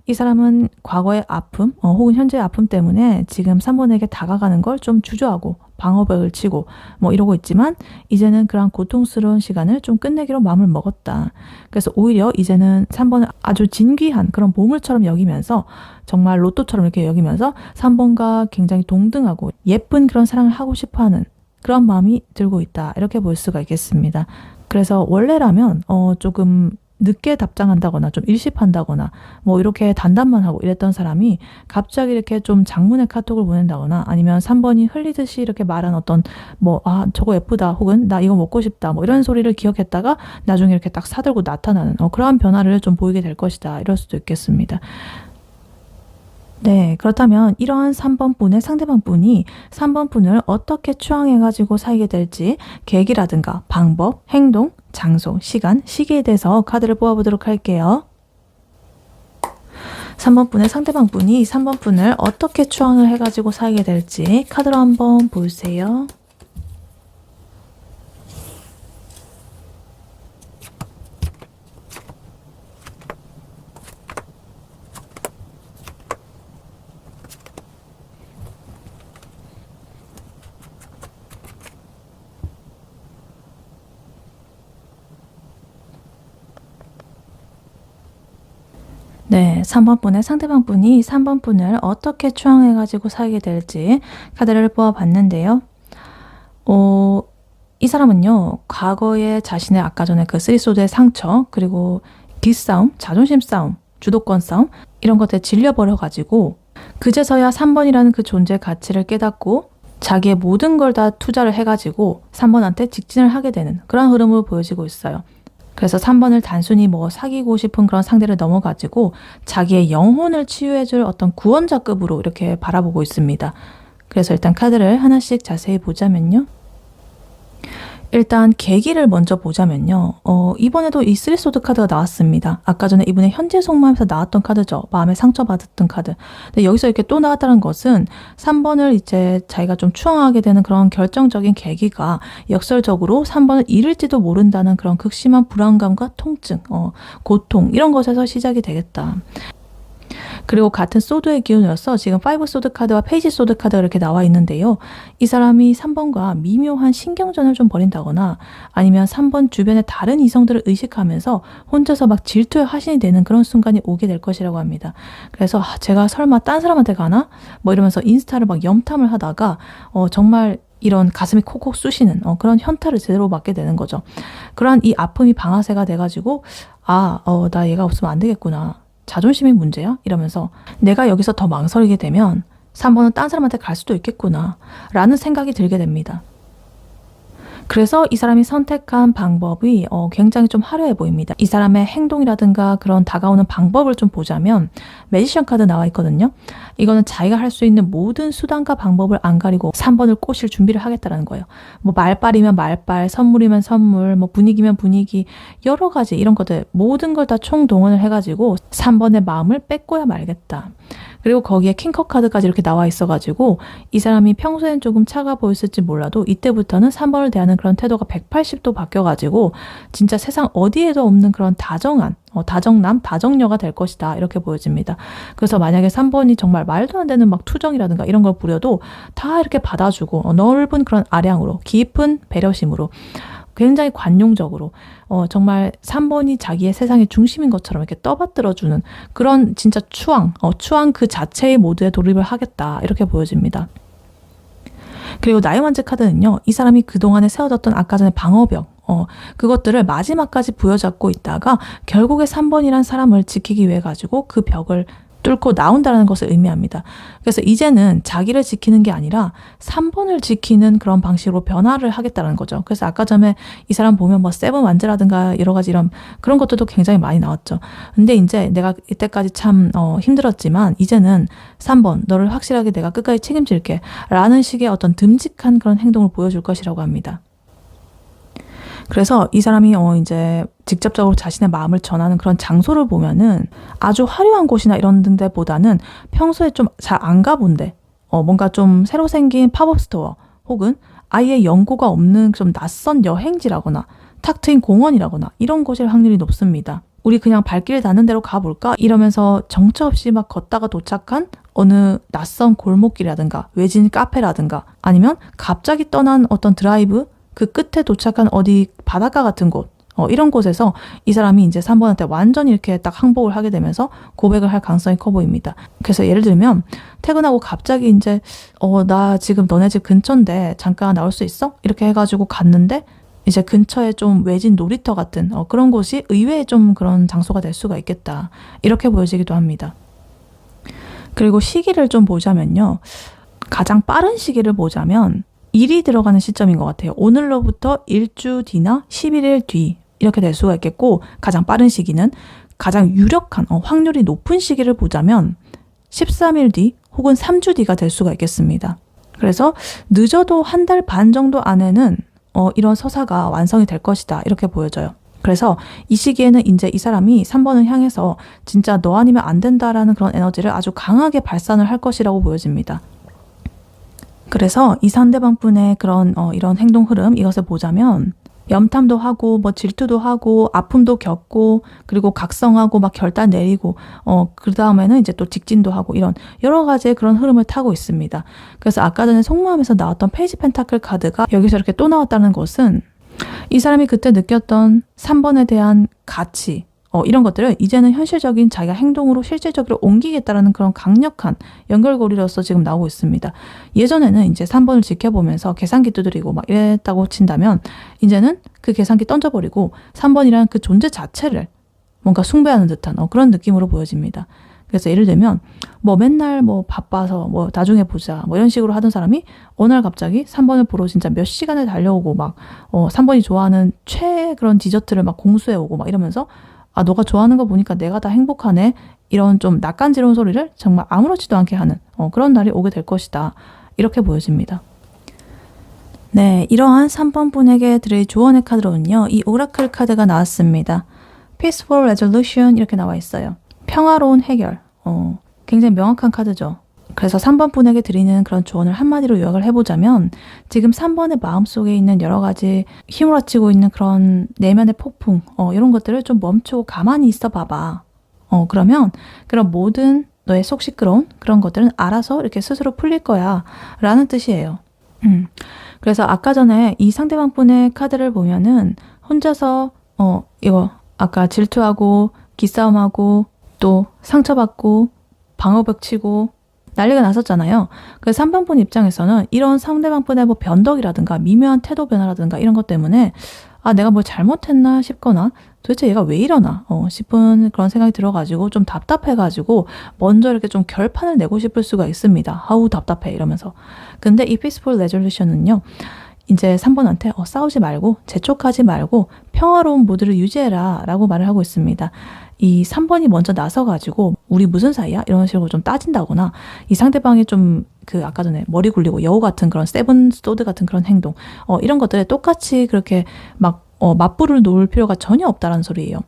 이 사람은 과거의 아픔 혹은 현재의 아픔 때문에 지금 3번에게 다가가는 걸 좀 주저하고 방어벽을 치고 뭐 이러고 있지만 이제는 그런 고통스러운 시간을 좀 끝내기로 마음을 먹었다. 그래서 오히려 이제는 3번을 아주 진귀한 그런 보물처럼 여기면서 정말 로또처럼 이렇게 여기면서 3번과 굉장히 동등하고 예쁜 그런 사랑을 하고 싶어하는 그런 마음이 들고 있다. 이렇게 볼 수가 있겠습니다. 그래서 원래라면 조금 늦게 답장한다거나 좀 일십한다거나 뭐 이렇게 단답만 하고 이랬던 사람이 갑자기 이렇게 좀 장문의 카톡을 보낸다거나 아니면 3번이 흘리듯이 이렇게 말한 어떤 뭐 저거 예쁘다 혹은 나 이거 먹고 싶다 뭐 이런 소리를 기억했다가 나중에 이렇게 딱 사들고 나타나는 그러한 변화를 좀 보이게 될 것이다. 이럴 수도 있겠습니다. 네, 그렇다면 이러한 3번 분의 상대방 분이 3번 분을 어떻게 추앙해가지고 사귀게 될지 계기라든가 방법, 행동, 장소, 시간, 시기에 대해서 카드를 뽑아보도록 할게요. 3번 분의 상대방 분이 3번 분을 어떻게 추앙을 해가지고 사귀게 될지 카드로 한번 보세요. 네, 3번 분의 상대방 분이 3번 분을 어떻게 추앙해가지고 사귀게 될지 카드를 뽑아봤는데요. 이 사람은요, 과거에 자신의 아까 전에 그 쓰리소드의 상처, 그리고 기싸움, 자존심 싸움, 주도권 싸움, 이런 것들에 질려버려가지고, 그제서야 3번이라는 그 존재의 가치를 깨닫고, 자기의 모든 걸 다 투자를 해가지고 3번한테 직진을 하게 되는 그런 흐름으로 보여지고 있어요. 그래서 3번을 단순히 뭐 사귀고 싶은 그런 상대를 넘어가지고 자기의 영혼을 치유해줄 어떤 구원자급으로 이렇게 바라보고 있습니다. 그래서 일단 카드를 하나씩 자세히 보자면요. 일단 계기를 먼저 보자면요. 이번에도 이 쓰리소드 카드가 나왔습니다. 아까 전에 이분의 현재 속마음에서 나왔던 카드죠. 마음에 상처받았던 카드. 근데 여기서 이렇게 또 나왔다는 것은 3번을 이제 자기가 좀 추앙하게 되는 그런 결정적인 계기가 역설적으로 3번을 잃을지도 모른다는 그런 극심한 불안감과 통증, 고통 이런 것에서 시작이 되겠다. 그리고 같은 소드의 기운이어서 지금 5 소드 카드와 페이지 소드 카드가 이렇게 나와 있는데요. 이 사람이 3번과 미묘한 신경전을 좀 벌인다거나 아니면 3번 주변의 다른 이성들을 의식하면서 혼자서 막 질투의 화신이 되는 그런 순간이 오게 될 것이라고 합니다. 그래서 제가 설마 딴 사람한테 가나? 뭐 이러면서 인스타를 막 염탐을 하다가 정말 이런 가슴이 콕콕 쑤시는 그런 현타를 제대로 맞게 되는 거죠. 그러한 이 아픔이 방아쇠가 돼가지고 나 얘가 없으면 안 되겠구나. 자존심이 문제야? 이러면서 내가 여기서 더 망설이게 되면 3번은 딴 사람한테 갈 수도 있겠구나 라는 생각이 들게 됩니다. 그래서 이 사람이 선택한 방법이 굉장히 좀 화려해 보입니다. 이 사람의 행동이라든가 그런 다가오는 방법을 좀 보자면 매지션 카드 나와 있거든요. 이거는 자기가 할 수 있는 모든 수단과 방법을 안 가리고 3번을 꼬실 준비를 하겠다는 거예요. 뭐 말빨이면 말빨, 선물이면 선물, 뭐 분위기면 분위기, 여러 가지 이런 것들 모든 걸 다 총동원을 해가지고 3번의 마음을 뺏고야 말겠다. 그리고 거기에 킹컵 카드까지 이렇게 나와 있어가지고 이 사람이 평소엔 조금 차가 보였을지 몰라도 이때부터는 3번을 대하는 그런 태도가 180도 바뀌어가지고 진짜 세상 어디에도 없는 그런 다정한 다정남, 다정녀가 될 것이다 이렇게 보여집니다. 그래서 만약에 3번이 정말 말도 안 되는 막 투정이라든가 이런 걸 부려도 다 이렇게 받아주고 넓은 그런 아량으로 깊은 배려심으로 굉장히 관용적으로 정말 3번이 자기의 세상의 중심인 것처럼 이렇게 떠받들어주는 그런 진짜 추앙 그 자체의 모드에 돌입을 하겠다 이렇게 보여집니다. 그리고 나이만즈 카드는요. 이 사람이 그동안에 세워졌던 아까 전에 방어벽 그것들을 마지막까지 부여잡고 있다가 결국에 3번이란 사람을 지키기 위해 가지고 그 벽을 뚫고 나온다는 것을 의미합니다. 그래서 이제는 자기를 지키는 게 아니라 3번을 지키는 그런 방식으로 변화를 하겠다는 거죠. 그래서 아까 전에 이 사람 보면 뭐 세븐 완즈라든가 여러 가지 이런 그런 것들도 굉장히 많이 나왔죠. 근데 이제 내가 이때까지 참 힘들었지만 이제는 3번 너를 확실하게 내가 끝까지 책임질게 라는 식의 어떤 듬직한 그런 행동을 보여줄 것이라고 합니다. 그래서 이 사람이 이제 직접적으로 자신의 마음을 전하는 그런 장소를 보면은 아주 화려한 곳이나 이런 데보다는 평소에 좀 잘 안 가본 데 뭔가 좀 새로 생긴 팝업 스토어 혹은 아예 연고가 없는 좀 낯선 여행지라거나 탁 트인 공원이라거나 이런 곳일 확률이 높습니다. 우리 그냥 발길 닿는 대로 가볼까? 이러면서 정처 없이 막 걷다가 도착한 어느 낯선 골목길이라든가 외진 카페라든가 아니면 갑자기 떠난 어떤 드라이브 그 끝에 도착한 어디 바닷가 같은 곳 이런 곳에서 이 사람이 이제 3번한테 완전히 이렇게 딱 항복을 하게 되면서 고백을 할 가능성이 커 보입니다. 그래서 예를 들면 퇴근하고 갑자기 이제 나 지금 너네 집 근처인데 잠깐 나올 수 있어? 이렇게 해가지고 갔는데 이제 근처에 좀 외진 놀이터 같은 그런 곳이 의외의 좀 그런 장소가 될 수가 있겠다. 이렇게 보여지기도 합니다. 그리고 시기를 좀 보자면요. 가장 빠른 시기를 보자면 일이 들어가는 시점인 것 같아요. 오늘로부터 일주 뒤나 11일 뒤 이렇게 될 수가 있겠고, 가장 빠른 시기는 가장 유력한 확률이 높은 시기를 보자면 13일 뒤 혹은 3주 뒤가 될 수가 있겠습니다. 그래서 늦어도 한 달 반 정도 안에는 이런 서사가 완성이 될 것이다. 이렇게 보여져요. 그래서 이 시기에는 이제 이 사람이 3번을 향해서 진짜 너 아니면 안 된다라는 그런 에너지를 아주 강하게 발산을 할 것이라고 보여집니다. 그래서 이 상대방분의 그런 이런 행동 흐름, 이것을 보자면 염탐도 하고 뭐 질투도 하고 아픔도 겪고 그리고 각성하고 막 결단 내리고 그 다음에는 이제 또 직진도 하고 이런 여러 가지의 그런 흐름을 타고 있습니다. 그래서 아까 전에 속마음에서 나왔던 페이지 펜타클 카드가 여기서 이렇게 또 나왔다는 것은 이 사람이 그때 느꼈던 3번에 대한 가치, 이런 것들을 이제는 현실적인 자기가 행동으로 실질적으로 옮기겠다라는 그런 강력한 연결고리로서 지금 나오고 있습니다. 예전에는 이제 3번을 지켜보면서 계산기 두드리고 막 이랬다고 친다면 이제는 그 계산기 던져버리고 3번이라는 그 존재 자체를 뭔가 숭배하는 듯한 그런 느낌으로 보여집니다. 그래서 예를 들면 뭐 맨날 뭐 바빠서 뭐 나중에 보자 뭐 이런 식으로 하던 사람이 어느 날 갑자기 3번을 보러 진짜 몇 시간을 달려오고 막 3번이 좋아하는 그런 디저트를 막 공수해오고 막 이러면서 아, 너가 좋아하는 거 보니까 내가 다 행복하네. 이런 좀 낯간지러운 소리를 정말 아무렇지도 않게 하는 그런 날이 오게 될 것이다. 이렇게 보여집니다. 네, 이러한 3번 분에게 드릴 조언의 카드로는요. 이 오라클 카드가 나왔습니다. Peaceful Resolution 이렇게 나와 있어요. 평화로운 해결. 굉장히 명확한 카드죠. 그래서 3번 분에게 드리는 그런 조언을 한마디로 요약을 해보자면 지금 3번의 마음속에 있는 여러 가지 휘몰아치고 있는 그런 내면의 폭풍 이런 것들을 좀 멈추고 가만히 있어 봐봐. 그러면 그런 모든 너의 속 시끄러운 그런 것들은 알아서 이렇게 스스로 풀릴 거야 라는 뜻이에요. 그래서 아까 전에 이 상대방 분의 카드를 보면은 혼자서 이거 아까 질투하고 기싸움하고 또 상처받고 방어벽 치고 난리가 났었잖아요. 그래서 3번 분 입장에서는 이런 상대방 분의 뭐 변덕이라든가 미묘한 태도 변화라든가 이런 것 때문에 아, 내가 뭘 잘못했나 싶거나 도대체 얘가 왜 이러나 싶은 그런 생각이 들어가지고 좀 답답해가지고 먼저 이렇게 좀 결판을 내고 싶을 수가 있습니다. 아우 답답해 이러면서. 근데 이 Peaceful Resolution은요. 이제 3번한테 싸우지 말고 재촉하지 말고 평화로운 모드를 유지해라 라고 말을 하고 있습니다. 이 3번이 먼저 나서가지고 우리 무슨 사이야? 이런 식으로 좀 따진다거나 이 상대방이 좀 그 아까 전에 머리 굴리고 여우 같은 그런 세븐 소드 같은 그런 행동 이런 것들에 똑같이 그렇게 막 맞불을 놓을 필요가 전혀 없다라는 소리예요.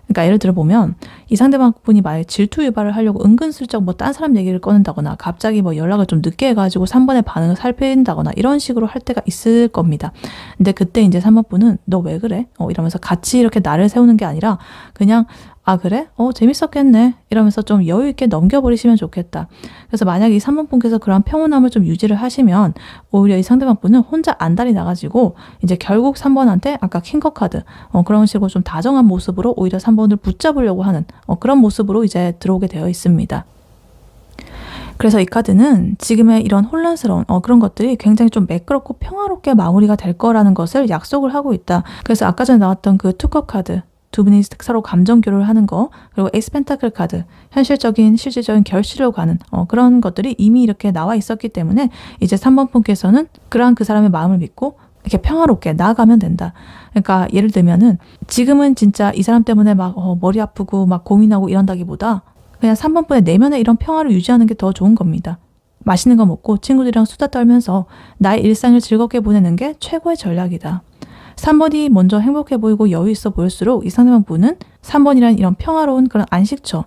그러니까 예를 들어 보면 이 상대방 분이 만약에 질투 유발을 하려고 은근슬쩍 뭐 딴 사람 얘기를 꺼낸다거나 갑자기 뭐 연락을 좀 늦게 해가지고 3번의 반응을 살핀다거나 이런 식으로 할 때가 있을 겁니다. 근데 그때 이제 3번 분은 너 왜 그래? 이러면서 같이 이렇게 나를 세우는 게 아니라 그냥 아 그래? 재밌었겠네 이러면서 좀 여유 있게 넘겨버리시면 좋겠다. 그래서 만약에 이 3번 분께서 그런 평온함을 좀 유지를 하시면 오히려 이 상대방 분은 혼자 안달이 나가지고 이제 결국 3번한테 아까 킹커 카드 그런 식으로 좀 다정한 모습으로 오히려 3번을 붙잡으려고 하는 그런 모습으로 이제 들어오게 되어 있습니다. 그래서 이 카드는 지금의 이런 혼란스러운 그런 것들이 굉장히 좀 매끄럽고 평화롭게 마무리가 될 거라는 것을 약속을 하고 있다. 그래서 아까 전에 나왔던 그 투컵 카드 두 분이 서로 감정 교류를 하는 거, 그리고 에이스 펜타클 카드, 현실적인 실질적인 결실로 가는 그런 것들이 이미 이렇게 나와 있었기 때문에 이제 3번 분께서는 그러한 그 사람의 마음을 믿고 이렇게 평화롭게 나아가면 된다. 그러니까 예를 들면은 지금은 진짜 이 사람 때문에 막 머리 아프고 막 고민하고 이런다기보다 그냥 3번 분의 내면의 이런 평화를 유지하는 게 더 좋은 겁니다. 맛있는 거 먹고 친구들이랑 수다 떨면서 나의 일상을 즐겁게 보내는 게 최고의 전략이다. 3번이 먼저 행복해 보이고 여유 있어 보일수록 이 상대방 분은 3번이라는 이런 평화로운 그런 안식처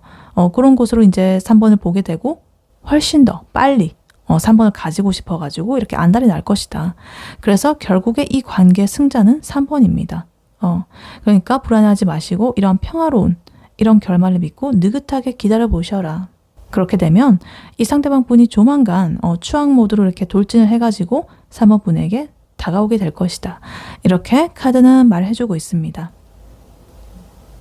그런 곳으로 이제 3번을 보게 되고 훨씬 더 빨리 3번을 가지고 싶어가지고 이렇게 안달이 날 것이다. 그래서 결국에 이 관계의 승자는 3번입니다. 그러니까 불안해하지 마시고 이런 평화로운 이런 결말을 믿고 느긋하게 기다려 보셔라. 그렇게 되면 이 상대방 분이 조만간 추앙 모드로 이렇게 돌진을 해가지고 3번 분에게 다가오게 될 것이다. 이렇게 카드는 말해주고 있습니다.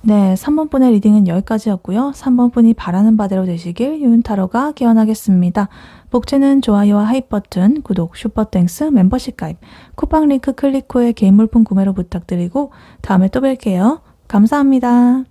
네, 3번 분의 리딩은 여기까지였고요. 3번 분이 바라는 바대로 되시길 유은타로가 기원하겠습니다. 복채는 좋아요와 하이 버튼, 구독, 슈퍼땡스, 멤버십 가입, 쿠팡 링크 클릭 후에 개인 물품 구매로 부탁드리고 다음에 또 뵐게요. 감사합니다.